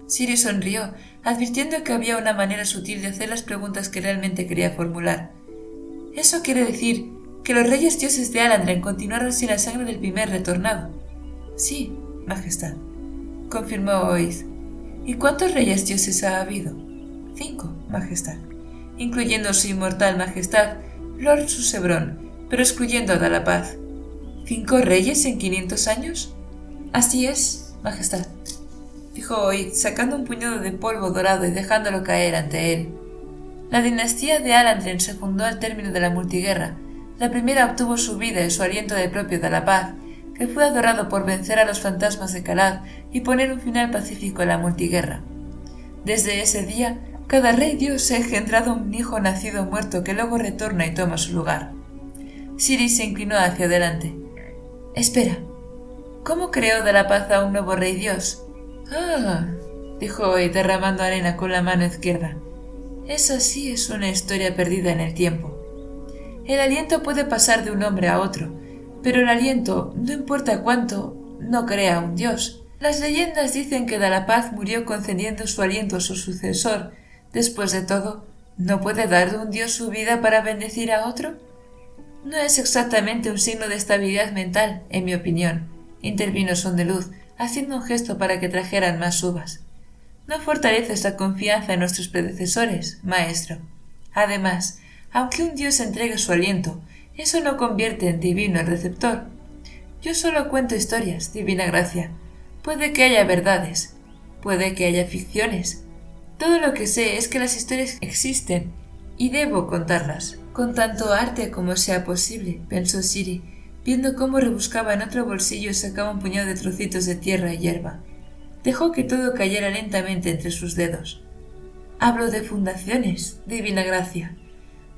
S2: Ciri sonrió, advirtiendo que había una manera sutil de hacer las preguntas que realmente quería formular. ¿Eso quiere decir que los reyes dioses de Alandren continuaron sin la sangre del primer retornado? Sí, Majestad, confirmó Oid. ¿Y cuántos reyes dioses ha habido? 5, Majestad, incluyendo su inmortal Majestad, Lord Susebron, pero excluyendo a Dalapaz. ¿5 reyes en 500 años? Así es, Majestad, dijo Oid, sacando un puñado de polvo dorado y dejándolo caer ante él. La dinastía de Alandren se fundó al término de la multiguerra. La primera obtuvo su vida y su aliento de propio de la paz, que fue adorado por vencer a los fantasmas de Calad y poner un final pacífico a la multiguerra. Desde ese día, cada rey dios ha engendrado un hijo nacido o muerto que luego retorna y toma su lugar. Ciri se inclinó hacia adelante. Espera, ¿cómo creó de la paz a un nuevo rey dios? Ah, dijo Oid derramando arena con la mano izquierda. Esa sí es una historia perdida en el tiempo. El aliento puede pasar de un hombre a otro, pero el aliento, no importa cuánto, no crea un dios. Las leyendas dicen que Dalapaz murió concediendo su aliento a su sucesor. Después de todo, ¿no puede dar un dios su vida para bendecir a otro? No es exactamente un signo de estabilidad mental, en mi opinión, intervino Sondeluz, haciendo un gesto para que trajeran más uvas. No fortaleces la confianza en nuestros predecesores, maestro. Además, aunque un dios entregue su aliento, eso no convierte en divino el receptor. Yo solo cuento historias, divina gracia. Puede que haya verdades, puede que haya ficciones. Todo lo que sé es que las historias existen y debo contarlas, con tanto arte como sea posible, pensó Ciri, viendo cómo rebuscaba en otro bolsillo y sacaba un puñado de trocitos de tierra y hierba. Dejó que todo cayera lentamente entre sus dedos. Hablo de fundaciones, divina gracia.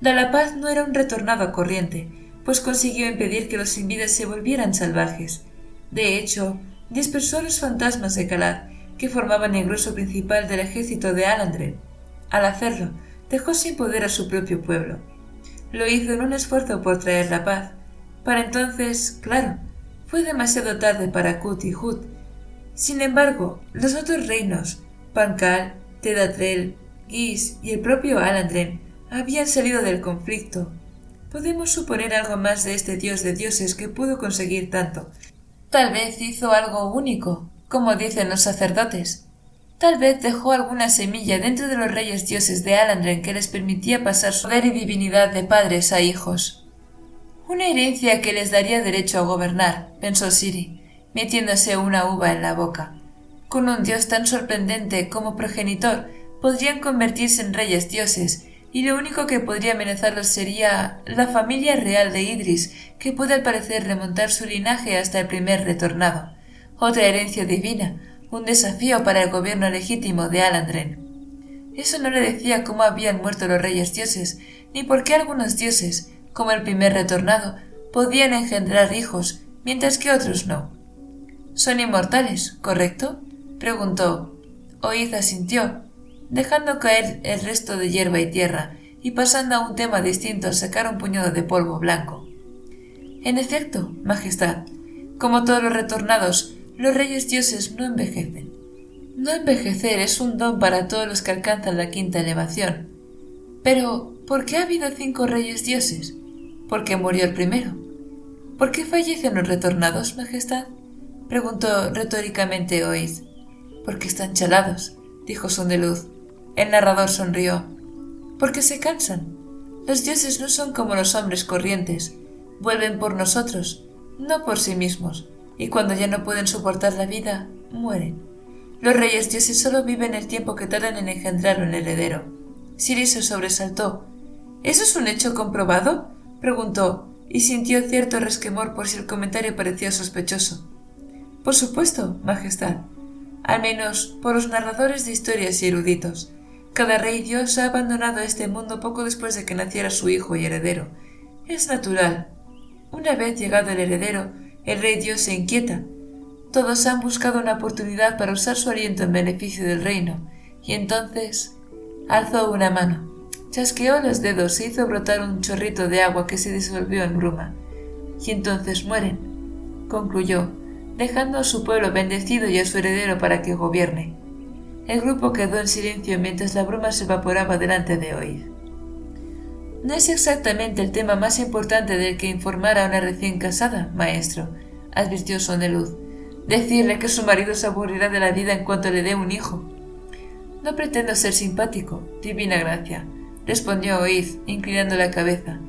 S2: Dalapaz no era un retornado corriente, pues consiguió impedir que los sin vida se volvieran salvajes. De hecho, dispersó a los fantasmas de Calad, que formaban el grueso principal del ejército de Alandren. Al hacerlo, dejó sin poder a su propio pueblo. Lo hizo en un esfuerzo por traer la paz. Para entonces, claro, fue demasiado tarde para Kut y Hut. Sin embargo, los otros reinos, Pankal, Tedatrel, Gis y el propio Alandren, habían salido del conflicto. Podemos suponer algo más de este dios de dioses que pudo conseguir tanto. Tal vez hizo algo único, como dicen los sacerdotes. Tal vez dejó alguna semilla dentro de los reyes dioses de Alandren que les permitía pasar su poder y divinidad de padres a hijos. Una herencia que les daría derecho a gobernar, pensó Ciri, metiéndose una uva en la boca. Con un dios tan sorprendente como progenitor, podrían convertirse en reyes dioses, y lo único que podría amenazarlos sería la familia real de Idris, que puede al parecer remontar su linaje hasta el primer retornado. Otra herencia divina, un desafío para el gobierno legítimo de Alandren. Eso no le decía cómo habían muerto los reyes dioses, ni por qué algunos dioses, como el primer retornado, podían engendrar hijos, mientras que otros no. «Son inmortales, ¿correcto?», preguntó. Oiz asintió, dejando caer el resto de hierba y tierra, y pasando a un tema distinto al sacar un puñado de polvo blanco. «En efecto, Majestad, como todos los retornados, los reyes dioses no envejecen. No envejecer es un don para todos los que alcanzan la quinta elevación. Pero, ¿por qué ha habido 5 reyes dioses? ¿Por qué murió el primero? ¿Por qué fallecen los retornados, Majestad?», preguntó retóricamente Oiz. «Porque están chalados», dijo Sondeluz. El narrador sonrió. «Porque se cansan. Los dioses no son como los hombres corrientes. Vuelven por nosotros, no por sí mismos, y cuando ya no pueden soportar la vida, mueren. Los reyes dioses solo viven el tiempo que tardan en engendrar un heredero». Ciri se sobresaltó. «¿Eso es un hecho comprobado?», preguntó, y sintió cierto resquemor por si el comentario parecía sospechoso. «Por supuesto, Majestad. Al menos por los narradores de historias y eruditos. Cada rey dios ha abandonado este mundo poco después de que naciera su hijo y heredero. Es natural. Una vez llegado el heredero, el rey dios se inquieta. Todos han buscado una oportunidad para usar su aliento en beneficio del reino, y entonces alzó una mano, chasqueó los dedos e hizo brotar un chorrito de agua que se disolvió en bruma. Y entonces mueren, concluyó, dejando a su pueblo bendecido y a su heredero para que gobierne. El grupo quedó en silencio mientras la bruma se evaporaba delante de Oiz. «No es exactamente el tema más importante del que informar a una recién casada, maestro», advirtió Sondeluz. «Decirle que su marido se aburrirá de la vida en cuanto le dé un hijo». «No pretendo ser simpático, divina gracia», respondió Oiz, inclinando la cabeza.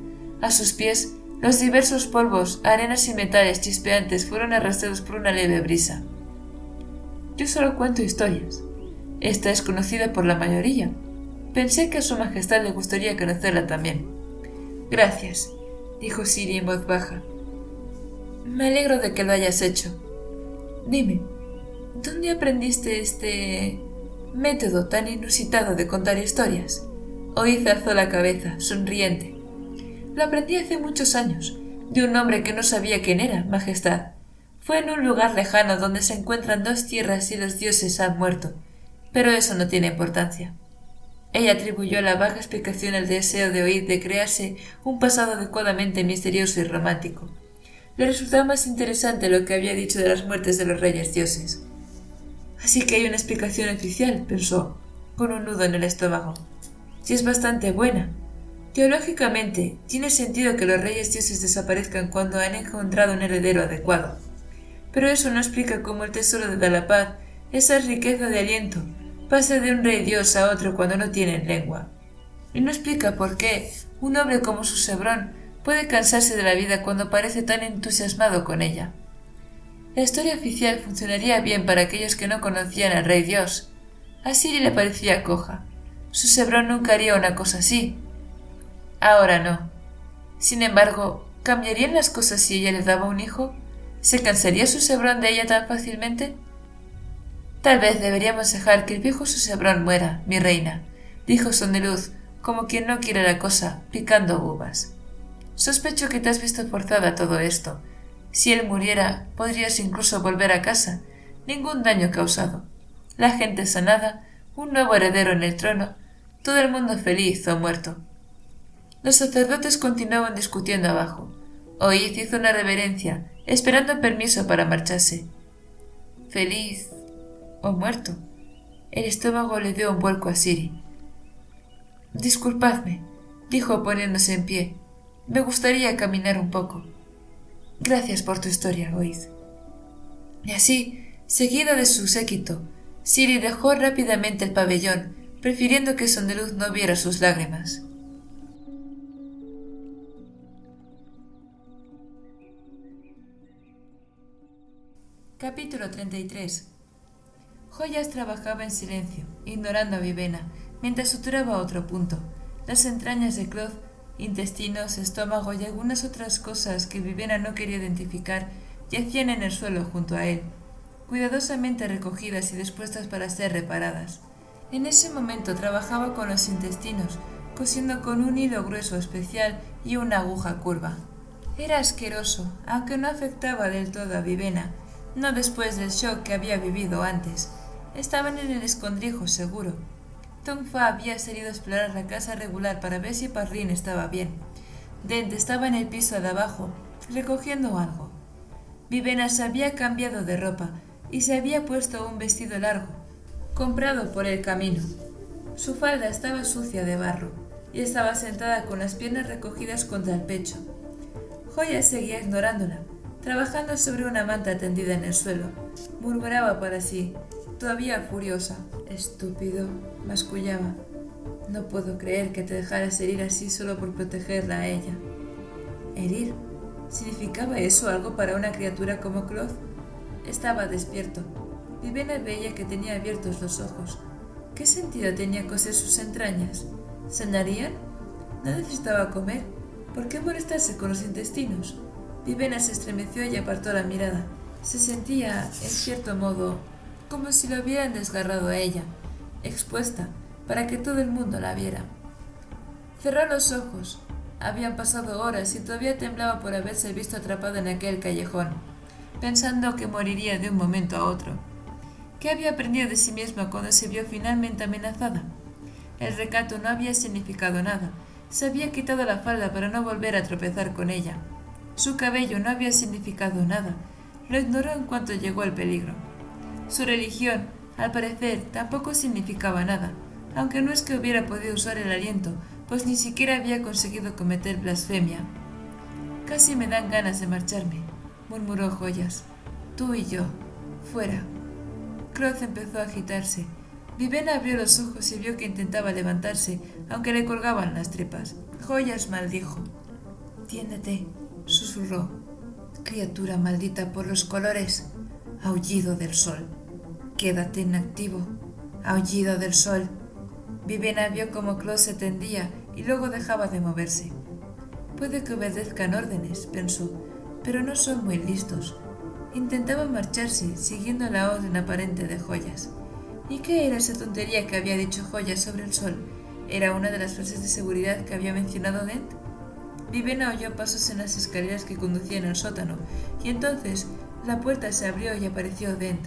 S2: A sus pies, los diversos polvos, arenas y metales chispeantes fueron arrastrados por una leve brisa. «Yo solo cuento historias. Esta es conocida por la mayoría. Pensé que a su majestad le gustaría conocerla también. Gracias, dijo Ciri en voz baja. Me alegro de que lo hayas hecho. Dime, ¿dónde aprendiste este método tan inusitado de contar historias? Oíd alzó la cabeza, sonriente. Lo aprendí hace muchos años, de un hombre que no sabía quién era, majestad. Fue en un lugar lejano donde se encuentran dos tierras y los dioses han muerto, pero eso no tiene importancia. Ella atribuyó a la vaga explicación el deseo de Oíd de crearse un pasado adecuadamente misterioso y romántico. Le resultaba más interesante lo que había dicho de las muertes de los reyes dioses. Así que hay una explicación oficial, pensó, con un nudo en el estómago. Y es bastante buena. Teológicamente, tiene sentido que los reyes dioses desaparezcan cuando han encontrado un heredero adecuado. Pero eso no explica cómo el tesoro de Dalapad, esa riqueza de aliento, pasa de un rey dios a otro cuando no tienen lengua. Y no explica por qué un hombre como Susebron puede cansarse de la vida cuando parece tan entusiasmado con ella. La historia oficial funcionaría bien para aquellos que no conocían al rey dios. A Ciri le parecía coja. Susebron nunca haría una cosa así. Ahora no. Sin embargo, ¿cambiarían las cosas si ella le daba un hijo? ¿Se cansaría Susebron de ella tan fácilmente? Tal vez deberíamos dejar que el viejo Susebron muera, mi reina, dijo Sondeluz, como quien no quiere la cosa, picando uvas. Sospecho que te has visto forzada a todo esto. Si él muriera, podrías incluso volver a casa. Ningún daño causado. La gente sanada, un nuevo heredero en el trono, todo el mundo feliz o muerto. Los sacerdotes continuaban discutiendo abajo. Oíd hizo una reverencia, esperando permiso para marcharse. Feliz o muerto. El estómago le dio un vuelco a Ciri. Disculpadme, dijo poniéndose en pie. Me gustaría caminar un poco. Gracias por tu historia, Oíd. Y así, seguida de su séquito, Ciri dejó rápidamente el pabellón, prefiriendo que Sondeluz no viera sus lágrimas. Capítulo 33. Joyas trabajaba en silencio, ignorando a Vivena, mientras suturaba otro punto, las entrañas de Cloth, intestinos, estómago y algunas otras cosas que Vivena no quería identificar yacían en el suelo junto a él, cuidadosamente recogidas y dispuestas para ser reparadas. En ese momento trabajaba con los intestinos, cosiendo con un hilo grueso especial y una aguja curva. Era asqueroso, aunque no afectaba del todo a Vivena, no después del shock que había vivido antes. Estaban en el escondrijo seguro. Tongfa había salido a explorar la casa regular para ver si Parrin estaba bien. Dent estaba en el piso de abajo, recogiendo algo. Vivena se había cambiado de ropa y se había puesto un vestido largo, comprado por el camino. Su falda estaba sucia de barro y estaba sentada con las piernas recogidas contra el pecho. Joya seguía ignorándola, trabajando sobre una manta tendida en el suelo. Murmuraba para sí, todavía furiosa. Estúpido, mascullaba. No puedo creer que te dejaras herir así solo por protegerla a ella. ¿Herir? ¿Significaba eso algo para una criatura como Cloth? Estaba despierto. Vivena veía que tenía abiertos los ojos. ¿Qué sentido tenía coser sus entrañas? ¿Sanarían? No necesitaba comer. ¿Por qué molestarse con los intestinos? Vivena se estremeció y apartó la mirada. Se sentía, en cierto modo, como si lo hubieran desgarrado a ella, expuesta, para que todo el mundo la viera. Cerró los ojos. Habían pasado horas y todavía temblaba por haberse visto atrapada en aquel callejón, pensando que moriría de un momento a otro. ¿Qué había aprendido de sí misma cuando se vio finalmente amenazada? El recato no había significado nada. Se había quitado la falda para no volver a tropezar con ella. Su cabello no había significado nada. Lo ignoró en cuanto llegó el peligro. Su religión, al parecer, tampoco significaba nada, aunque no es que hubiera podido usar el aliento, pues ni siquiera había conseguido cometer blasfemia. Casi me dan ganas de marcharme, murmuró Joyas. Tú y yo, fuera. Cloth empezó a agitarse. Vivena abrió los ojos y vio que intentaba levantarse, aunque le colgaban las tripas. Joyas maldijo. Tiéndete, susurró. Criatura maldita por los colores. Aullido del sol. Quédate inactivo. Aullido del sol. Vivena vio cómo Claude se tendía y luego dejaba de moverse. Puede que obedezcan órdenes, pensó, pero no son muy listos. Intentaba marcharse, siguiendo la orden aparente de Joyas. ¿Y qué era esa tontería que había dicho Joyas sobre el sol? ¿Era una de las frases de seguridad que había mencionado Dent? Vivena oyó pasos en las escaleras que conducían al sótano, y entonces la puerta se abrió y apareció Dent.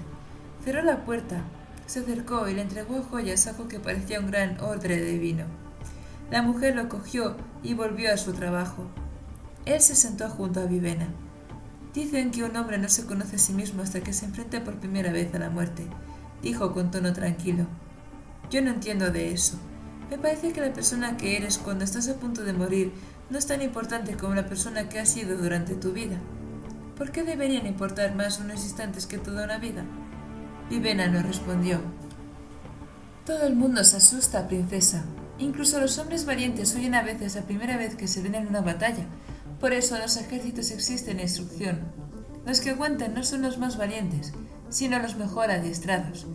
S2: Cerró la puerta, se acercó y le entregó a Joyas algo que parecía un gran odre de vino. La mujer lo cogió y volvió a su trabajo. Él se sentó junto a Vivena. Dicen que un hombre no se conoce a sí mismo hasta que se enfrenta por primera vez a la muerte, dijo con tono tranquilo. Yo no entiendo de eso. Me parece que la persona que eres cuando estás a punto de morir no es tan importante como la persona que has sido durante tu vida. ¿Por qué deberían importar más unos instantes que toda una vida? Vivena no respondió. Todo el mundo se asusta, princesa. Incluso los hombres valientes huyen a veces la primera vez que se ven en una batalla. Por eso los ejércitos existen en instrucción. Los que aguantan no son los más valientes, sino los mejor adiestrados.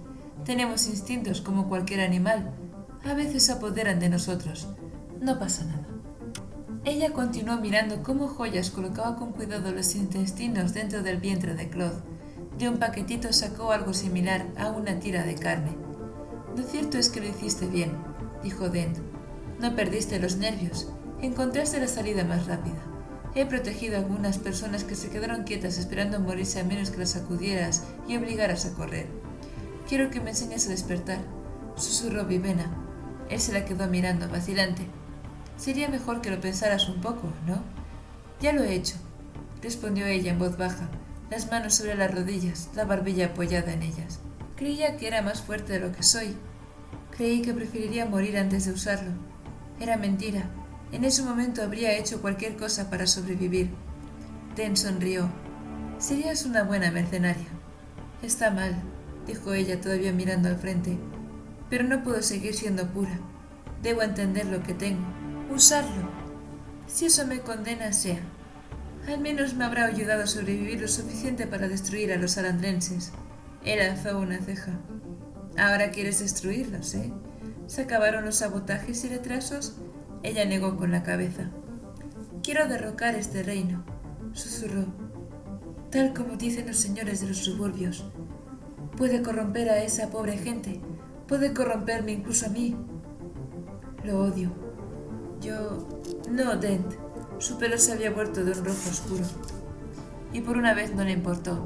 S2: Tenemos instintos como cualquier animal. A veces se apoderan de nosotros. No pasa nada. Ella continuó mirando cómo Joyas colocaba con cuidado los intestinos dentro del vientre de Claude. De un paquetito sacó algo similar a una tira de carne. Lo cierto es que lo hiciste bien, dijo Dent. No perdiste los nervios. Encontraste la salida más rápida. He protegido a algunas personas que se quedaron quietas esperando morirse a menos que las sacudieras y obligaras a correr. Quiero que me enseñes a despertar, susurró Vivena. Él se la quedó mirando, vacilante. Sería mejor que lo pensaras un poco, ¿no? Ya lo he hecho, respondió ella en voz baja, las manos sobre las rodillas, la barbilla apoyada en ellas. Creía que era más fuerte de lo que soy. Creí que preferiría morir antes de usarlo. Era mentira. En ese momento habría hecho cualquier cosa para sobrevivir. Dent sonrió. Serías una buena mercenaria. Está mal, dijo ella todavía mirando al frente. Pero no puedo seguir siendo pura. Debo entender lo que tengo. Usarlo. Si eso me condena, sea. Al menos me habrá ayudado a sobrevivir lo suficiente para destruir a los alandrenses. Él alzó una ceja. Ahora quieres destruirlos, ¿eh? ¿Se acabaron los sabotajes y retrasos? Ella negó con la cabeza. Quiero derrocar este reino, susurró. Tal como dicen los señores de los suburbios. Puede corromper a esa pobre gente. Puede corromperme incluso a mí. Lo odio. No, Dent. Su pelo se había vuelto de un rojo oscuro. Y por una vez no le importó.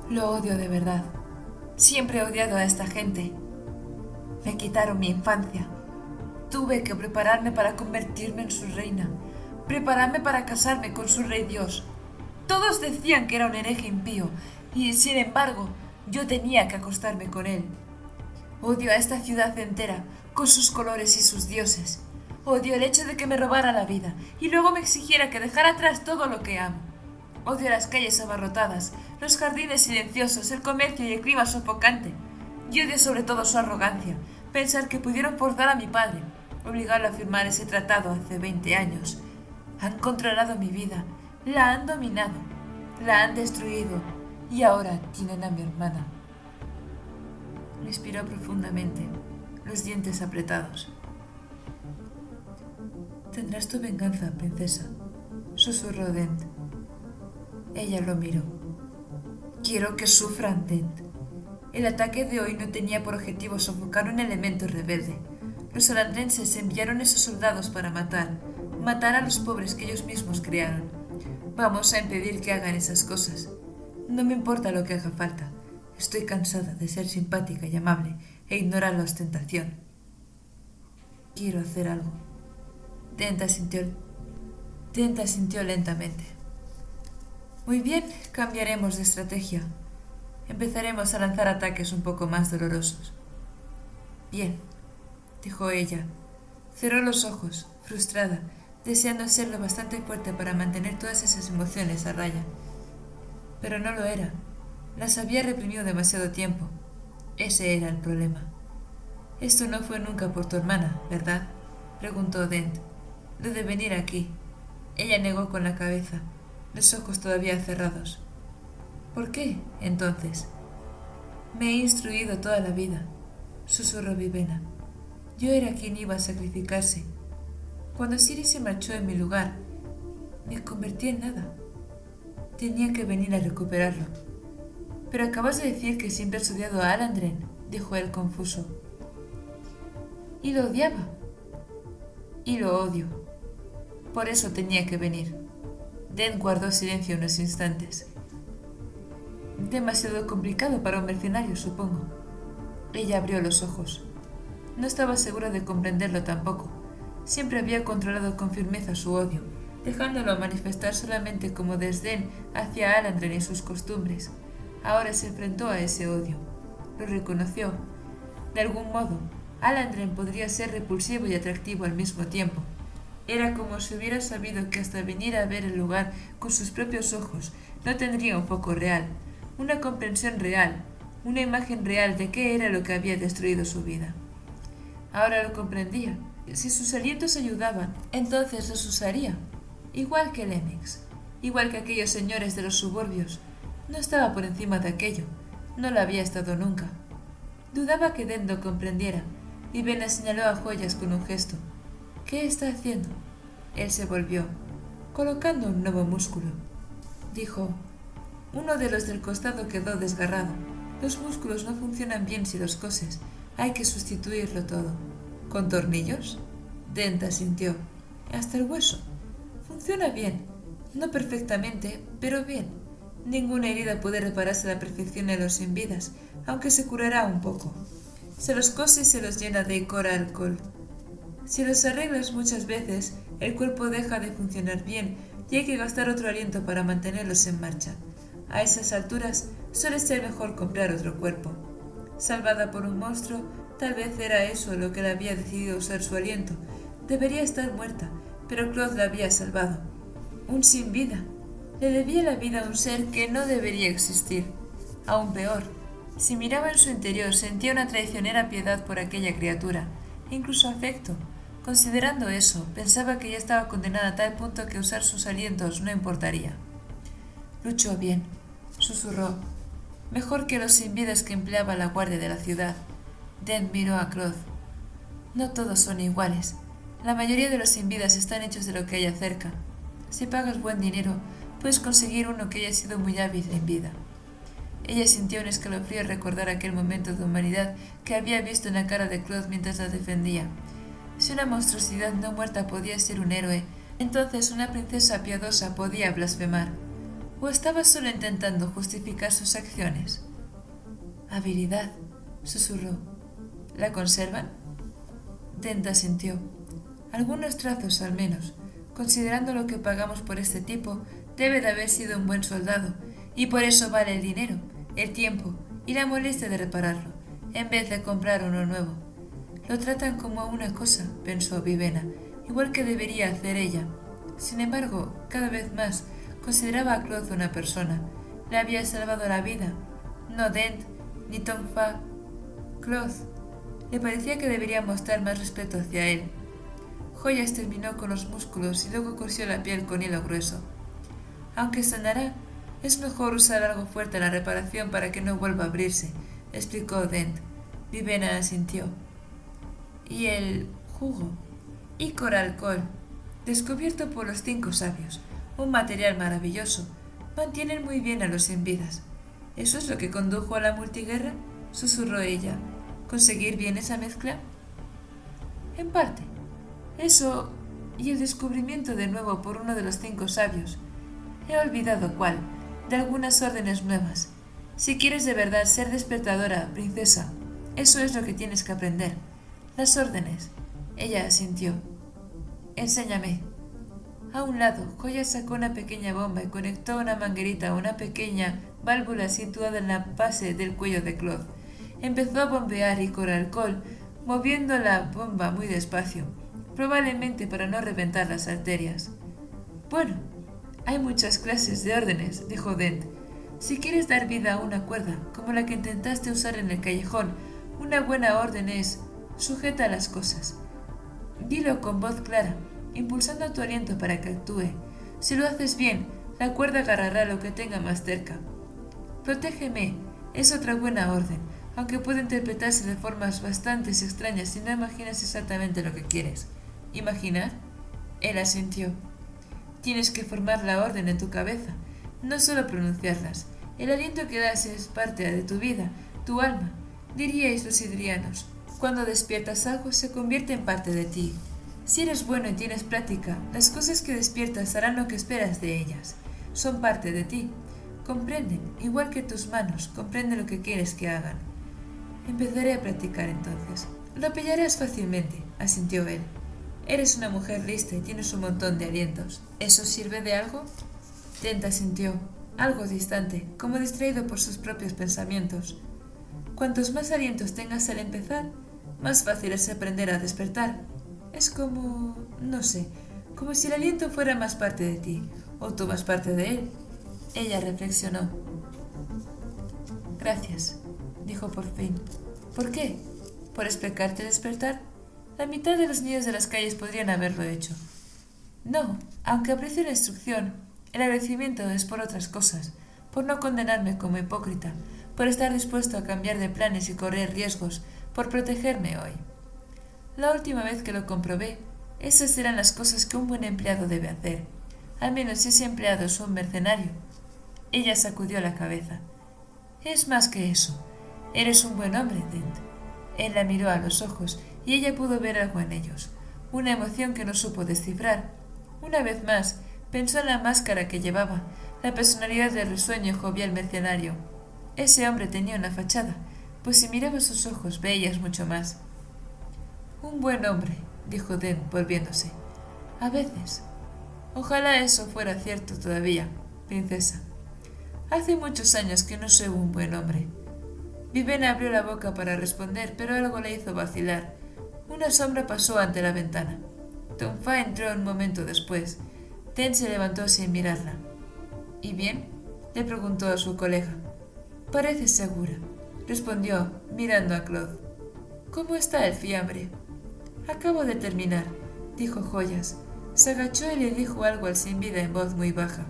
S2: Lo odio de verdad. Siempre he odiado a esta gente. Me quitaron mi infancia. Tuve que prepararme para convertirme en su reina. Prepararme para casarme con su rey Dios. Todos decían que era un hereje impío. Y, sin embargo, yo tenía que acostarme con él. Odio a esta ciudad entera, con sus colores y sus dioses. Odio el hecho de que me robara la vida y luego me exigiera que dejara atrás todo lo que amo. Odio las calles abarrotadas, los jardines silenciosos, el comercio y el clima sofocante. Y odio sobre todo su arrogancia, pensar que pudieron forzar a mi padre, obligarlo a firmar ese tratado hace 20 años. Han controlado mi vida, la han dominado, la han destruido y ahora tienen a mi hermana. Respiró profundamente, los dientes apretados. Tendrás tu venganza, princesa, susurró Dent. Ella lo miró. Quiero que sufran, Dent. El ataque de hoy no tenía por objetivo sofocar un elemento rebelde. Los alandrenses enviaron esos soldados para matar a los pobres que ellos mismos crearon. Vamos a impedir que hagan esas cosas. No me importa lo que haga falta. Estoy cansada de ser simpática y amable e ignorar la ostentación. Quiero hacer algo. Dent asintió lentamente. Muy bien, cambiaremos de estrategia. Empezaremos a lanzar ataques un poco más dolorosos. Bien, dijo ella. Cerró los ojos, frustrada, deseando ser lo bastante fuerte para mantener todas esas emociones a raya. Pero no lo era. Las había reprimido demasiado tiempo. Ese era el problema. Esto no fue nunca por tu hermana, ¿verdad? Preguntó Dent. Lo de venir aquí. Ella negó con la cabeza, los ojos todavía cerrados. ¿Por qué, entonces? Me he instruido toda la vida, susurró Vivena. Yo era quien iba a sacrificarse. Cuando Siri se marchó en mi lugar, me convertí en nada. Tenía que venir a recuperarlo. Pero acabas de decir que siempre has odiado a Alandren, dijo él confuso. Y lo odiaba. Y lo odio. Por eso tenía que venir. Dent guardó silencio unos instantes. Demasiado complicado para un mercenario, supongo. Ella abrió los ojos. No estaba segura de comprenderlo tampoco. Siempre había controlado con firmeza su odio, dejándolo manifestar solamente como desdén hacia Alandren y sus costumbres. Ahora se enfrentó a ese odio. Lo reconoció. De algún modo, Alandren podría ser repulsivo y atractivo al mismo tiempo. Era como si hubiera sabido que hasta venir a ver el lugar con sus propios ojos no tendría un foco real, una comprensión real, una imagen real de qué era lo que había destruido su vida. Ahora lo comprendía. Si sus alientos ayudaban, entonces los usaría. Igual que Lennox, igual que aquellos señores de los suburbios. No estaba por encima de aquello. No lo había estado nunca. Dudaba que Dent lo comprendiera. Vivena señaló a Joyas con un gesto. ¿Qué está haciendo? Él se volvió. Colocando un nuevo músculo. Dijo. Uno de los del costado quedó desgarrado. Los músculos no funcionan bien si los coses. Hay que sustituirlo todo. ¿Con tornillos? Dent asintió. Hasta el hueso. Funciona bien. No perfectamente, pero bien. Ninguna herida puede repararse a la perfección en los sin vidas, aunque se curará un poco. Se los cose y se los llena de icor alcohol. Si los arreglas muchas veces, el cuerpo deja de funcionar bien y hay que gastar otro aliento para mantenerlos en marcha. A esas alturas suele ser mejor comprar otro cuerpo. Salvada por un monstruo, tal vez era eso lo que le había decidido usar su aliento. Debería estar muerta, pero Claude la había salvado. Un sin vida. Le debía la vida a un ser que no debería existir. Aún peor, si miraba en su interior sentía una traicionera piedad por aquella criatura, incluso afecto. Considerando eso, pensaba que ya estaba condenada a tal punto que usar sus alientos no importaría. Luchó bien, susurró. Mejor que los sin vidas que empleaba la guardia de la ciudad. Dent miró a Claude. No todos son iguales. La mayoría de los sin vidas están hechos de lo que haya cerca. Si pagas buen dinero, puedes conseguir uno que haya sido muy hábil en vida. Ella sintió un escalofrío al recordar aquel momento de humanidad que había visto en la cara de Claude mientras la defendía. Si una monstruosidad no muerta podía ser un héroe, entonces una princesa piadosa podía blasfemar. ¿O estaba solo intentando justificar sus acciones? Habilidad, susurró. ¿La conservan? Dent asintió. Algunos trazos, al menos. Considerando lo que pagamos por este tipo, debe de haber sido un buen soldado, y por eso vale el dinero, el tiempo y la molestia de repararlo, en vez de comprar uno nuevo. Lo tratan como a una cosa, pensó Vivena, igual que debería hacer ella. Sin embargo, cada vez más, consideraba a Claude una persona. Le había salvado la vida. No Dent, ni Tom Fa. Claude. Le parecía que debería mostrar más respeto hacia él. Joyas terminó con los músculos y luego cosió la piel con hilo grueso. Aunque sanará, es mejor usar algo fuerte en la reparación para que no vuelva a abrirse, explicó Dent. Vivena asintió. Y el jugo. Icor alcohol, descubierto por los 5 sabios, un material maravilloso. Mantienen muy bien a los sin vidas. ¿Eso es lo que condujo a la multiguerra?, susurró ella. ¿Conseguir bien esa mezcla? En parte. Eso y el descubrimiento de nuevo por uno de los 5 sabios. He olvidado cuál, de algunas órdenes nuevas. Si quieres de verdad ser despertadora, princesa, eso es lo que tienes que aprender. Las órdenes. Ella asintió. Enséñame. A un lado, Joya sacó una pequeña bomba y conectó una manguerita a una pequeña válvula situada en la base del cuello de Claude. Empezó a bombear icor alcohol, moviendo la bomba muy despacio, probablemente para no reventar las arterias. Bueno, hay muchas clases de órdenes, dijo Dent. Si quieres dar vida a una cuerda, como la que intentaste usar en el callejón, una buena orden es: sujeta las cosas. Dilo con voz clara, impulsando tu aliento para que actúe. Si lo haces bien, la cuerda agarrará lo que tenga más cerca. Protégeme, es otra buena orden. aunque puede interpretarse de formas bastante extrañas si no imaginas exactamente lo que quieres. ¿Imaginar? Él asintió. Tienes que formar la orden en tu cabeza, no solo pronunciarlas. El aliento que das es parte de tu vida, tu alma, diríais los sidrianos. Cuando despiertas algo se convierte en parte de ti. Si eres bueno y tienes práctica, las cosas que despiertas harán lo que esperas de ellas. Son parte de ti. Comprenden, igual que tus manos, comprenden lo que quieres que hagan. Empezaré a practicar entonces. Lo pillarás fácilmente, asintió él. Eres una mujer lista y tienes un montón de alientos. ¿Eso sirve de algo? Dent asintió, algo distante, como distraído por sus propios pensamientos. Cuantos más alientos tengas al empezar, más fácil es aprender a despertar. Es como, no sé, como si el aliento fuera más parte de ti, o tú más parte de él. Ella reflexionó. Gracias, dijo por fin. ¿Por qué? ¿Por explicarte despertar? La mitad de los niños de las calles podrían haberlo hecho. No, aunque aprecio la instrucción, el agradecimiento es por otras cosas, por no condenarme como hipócrita, por estar dispuesto a cambiar de planes y correr riesgos, por protegerme hoy. La última vez que lo comprobé, esas eran las cosas que un buen empleado debe hacer, al menos si ese empleado es un mercenario. Ella sacudió la cabeza. Es más que eso. Eres un buen hombre, Dent. Él la miró a los ojos y ella pudo ver algo en ellos, una emoción que no supo descifrar. Una vez más, pensó en la máscara que llevaba, la personalidad del risueño y jovial mercenario. Ese hombre tenía una fachada, pues si miraba sus ojos veías mucho más. Un buen hombre, dijo Dent, volviéndose. A veces. Ojalá eso fuera cierto todavía, princesa. Hace muchos años que no soy un buen hombre. Vivena abrió la boca para responder, pero algo le hizo vacilar. Una sombra pasó ante la ventana. Tonfa entró un momento después. Dent se levantó sin mirarla. ¿Y bien? Le preguntó a su colega. Parece segura, respondió, mirando a Claude. ¿Cómo está el fiambre? Acabo de terminar, dijo Joyas. Se agachó y le dijo algo al sin vida en voz muy baja.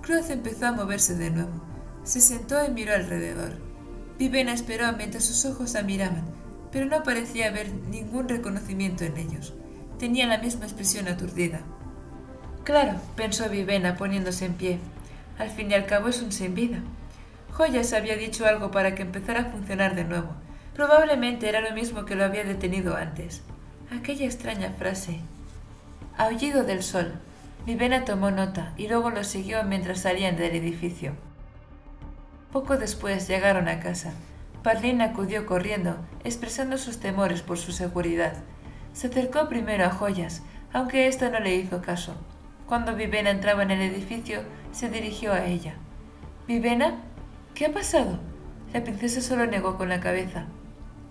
S2: Claude empezó a moverse de nuevo. Se sentó y miró alrededor. Vivena esperó mientras sus ojos la miraban, pero no parecía haber ningún reconocimiento en ellos. Tenía la misma expresión aturdida. Claro, pensó Vivena poniéndose en pie. Al fin y al cabo es un sin vida. Joyas había dicho algo para que empezara a funcionar de nuevo. Probablemente era lo mismo que lo había detenido antes. Aquella extraña frase. Aullido del sol. Vivena tomó nota y luego lo siguió mientras salían del edificio. Poco después llegaron a casa. Parlin acudió corriendo, expresando sus temores por su seguridad. Se acercó primero a Joyas, aunque ésta no le hizo caso. Cuando Vivena entraba en el edificio, se dirigió a ella. ¿Vivena? ¿Qué ha pasado? La princesa solo negó con la cabeza.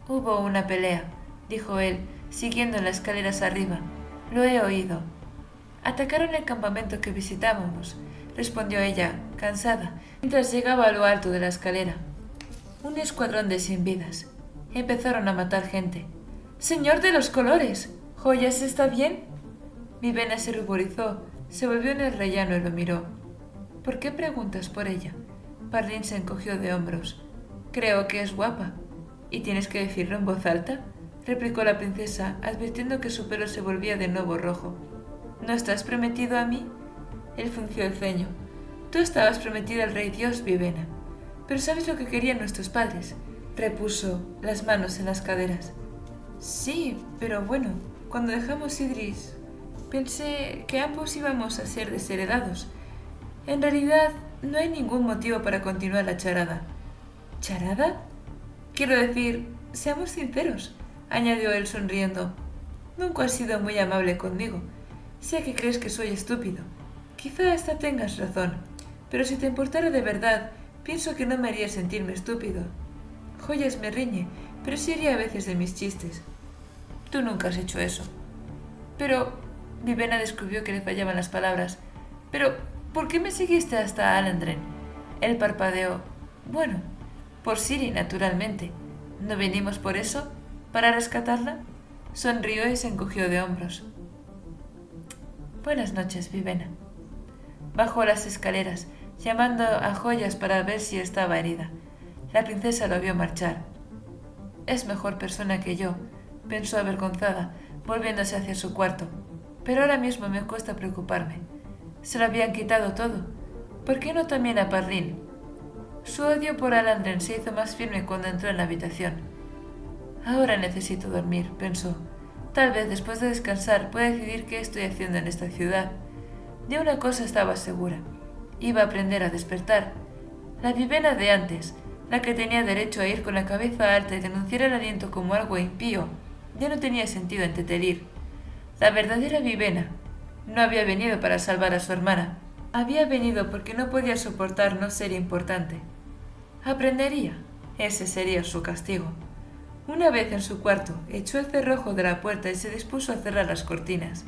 S2: Hubo una pelea, dijo él, siguiendo las escaleras arriba. Lo he oído. Atacaron el campamento que visitábamos, respondió ella, cansada, mientras llegaba a lo alto de la escalera. Un escuadrón de sin vidas. Empezaron a matar gente. ¡Señor de los colores! ¿Joyas está bien? Vivena se ruborizó, se volvió en el rellano y lo miró. ¿Por qué preguntas por ella? Parlin se encogió de hombros. Creo que es guapa. ¿Y tienes que decirlo en voz alta? Replicó la princesa, advirtiendo que su pelo se volvía de nuevo rojo. ¿No estás prometido a mí? Él frunció el ceño. Tú estabas prometida al rey Dios, Vivena. Pero ¿sabes lo que querían nuestros padres? Repuso, las manos en las caderas. Sí, pero bueno, cuando dejamos Idris, pensé que ambos íbamos a ser desheredados. En realidad, no hay ningún motivo para continuar la charada. ¿Charada? Quiero decir, seamos sinceros, añadió él sonriendo. Nunca has sido muy amable conmigo. Sé que crees que soy estúpido. Quizá hasta tengas razón, pero si te importara de verdad, pienso que no me haría sentirme estúpido. Joyas me riñe, pero sí ríe a veces de mis chistes. Tú nunca has hecho eso. Pero... Vivena descubrió que le fallaban las palabras. Pero, ¿por qué me seguiste hasta Alandren? Él parpadeó. Bueno, por Ciri, naturalmente. ¿No venimos por eso? ¿Para rescatarla? Sonrió y se encogió de hombros. Buenas noches, Vivena. Bajó las escaleras, llamando a Joyas para ver si estaba herida. La princesa lo vio marchar. Es mejor persona que yo, pensó avergonzada, volviéndose hacia su cuarto. Pero ahora mismo me cuesta preocuparme. Se lo habían quitado todo. ¿Por qué no también a Parlin? Su odio por Alandren se hizo más firme cuando entró en la habitación. Ahora necesito dormir, pensó. Tal vez después de descansar pueda decidir qué estoy haciendo en esta ciudad. De una cosa estaba segura. Iba a aprender a despertar. La Vivena de antes, la que tenía derecho a ir con la cabeza alta y denunciar el aliento como algo impío, ya no tenía sentido en Tetelir. La verdadera Vivena no había venido para salvar a su hermana. Había venido porque no podía soportar no ser importante. Aprendería. Ese sería su castigo. Una vez en su cuarto, echó el cerrojo de la puerta y se dispuso a cerrar las cortinas.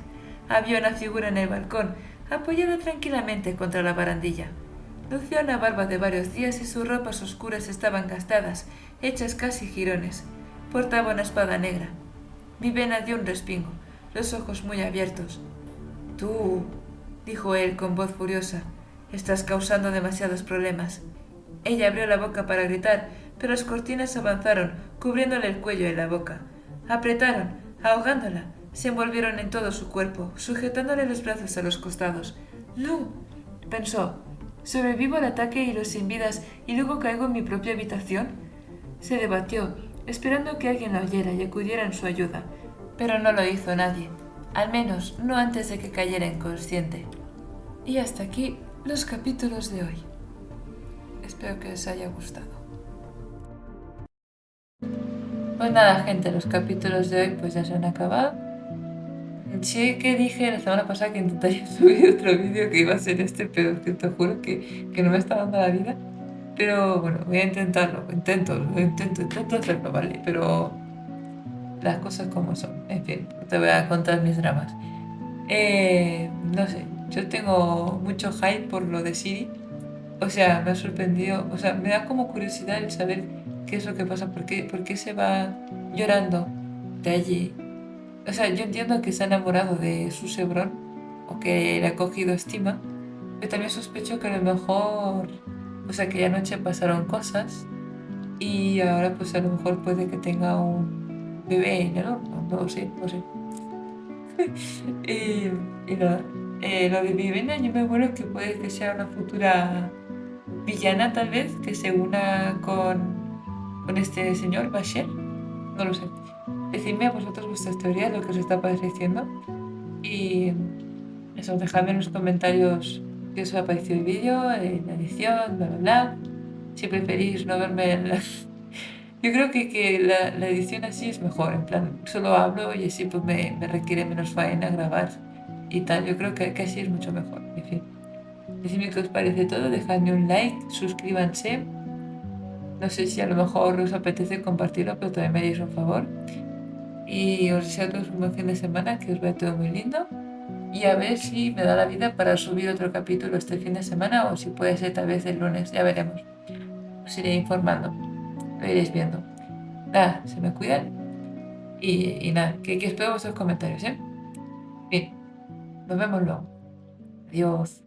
S2: Había una figura en el balcón, apoyada tranquilamente contra la barandilla. Lucía una barba de varios días y sus ropas oscuras estaban gastadas, hechas casi jirones. Portaba una espada negra. Vivena dio un respingo, los ojos muy abiertos. «Tú», dijo él con voz furiosa, «estás causando demasiados problemas». Ella abrió la boca para gritar, pero las cortinas avanzaron, cubriéndole el cuello y la boca. Apretaron, ahogándola, se envolvieron en todo su cuerpo, sujetándole los brazos a los costados. «No», pensó, «¿sobrevivo al ataque y los sin vidas y luego caigo en mi propia habitación?» Se debatió, esperando que alguien la oyera y acudiera en su ayuda, pero no lo hizo nadie, al menos no antes de que cayera inconsciente. Y hasta aquí los capítulos de hoy. Espero que os haya gustado.
S1: Pues nada, gente, los capítulos de hoy pues ya se han acabado. Sí que dije la semana pasada que intentaría subir otro vídeo que iba a ser este, pero que te juro que no me está dando la vida. Pero bueno, voy a intentarlo, intento hacerlo, ¿vale? Pero las cosas como son, en fin, te voy a contar mis dramas. No sé, yo tengo mucho hype por lo de Siri. O sea, me ha sorprendido, o sea, me da como curiosidad el saber qué es lo que pasa, por qué se va llorando de allí. O sea, yo entiendo que se ha enamorado de su Sebrón o que le ha cogido estima, pero también sospecho que a lo mejor, o sea, que anoche pasaron cosas y ahora pues a lo mejor puede que tenga un bebé en el horno, no lo sé, no sé. Y nada, lo de Vivena yo me acuerdo que puede que sea una futura villana tal vez, que se una con este señor Bashir, no lo sé. Decidme a vosotros vuestras teorías, lo que os está pareciendo. Y eso, dejadme en los comentarios qué os ha parecido el vídeo, la edición, bla, bla, bla. Si preferís no verme en la... Yo creo que la edición así es mejor, en plan, solo hablo y así pues me requiere menos faena grabar y tal. Yo creo que así es mucho mejor. En fin, decidme qué os parece todo, dejadme un like, suscríbanse. No sé si a lo mejor os apetece compartirlo, pero también me haréis un favor. Y os deseo a todos un buen fin de semana, que os vea todo muy lindo. Y a ver si me da la vida para subir otro capítulo este fin de semana o si puede ser tal vez el lunes, ya veremos. Os iré informando, lo iréis viendo. Nada, se me cuidan y nada, que espero vuestros comentarios, ¿eh? Bien, nos vemos luego. Adiós.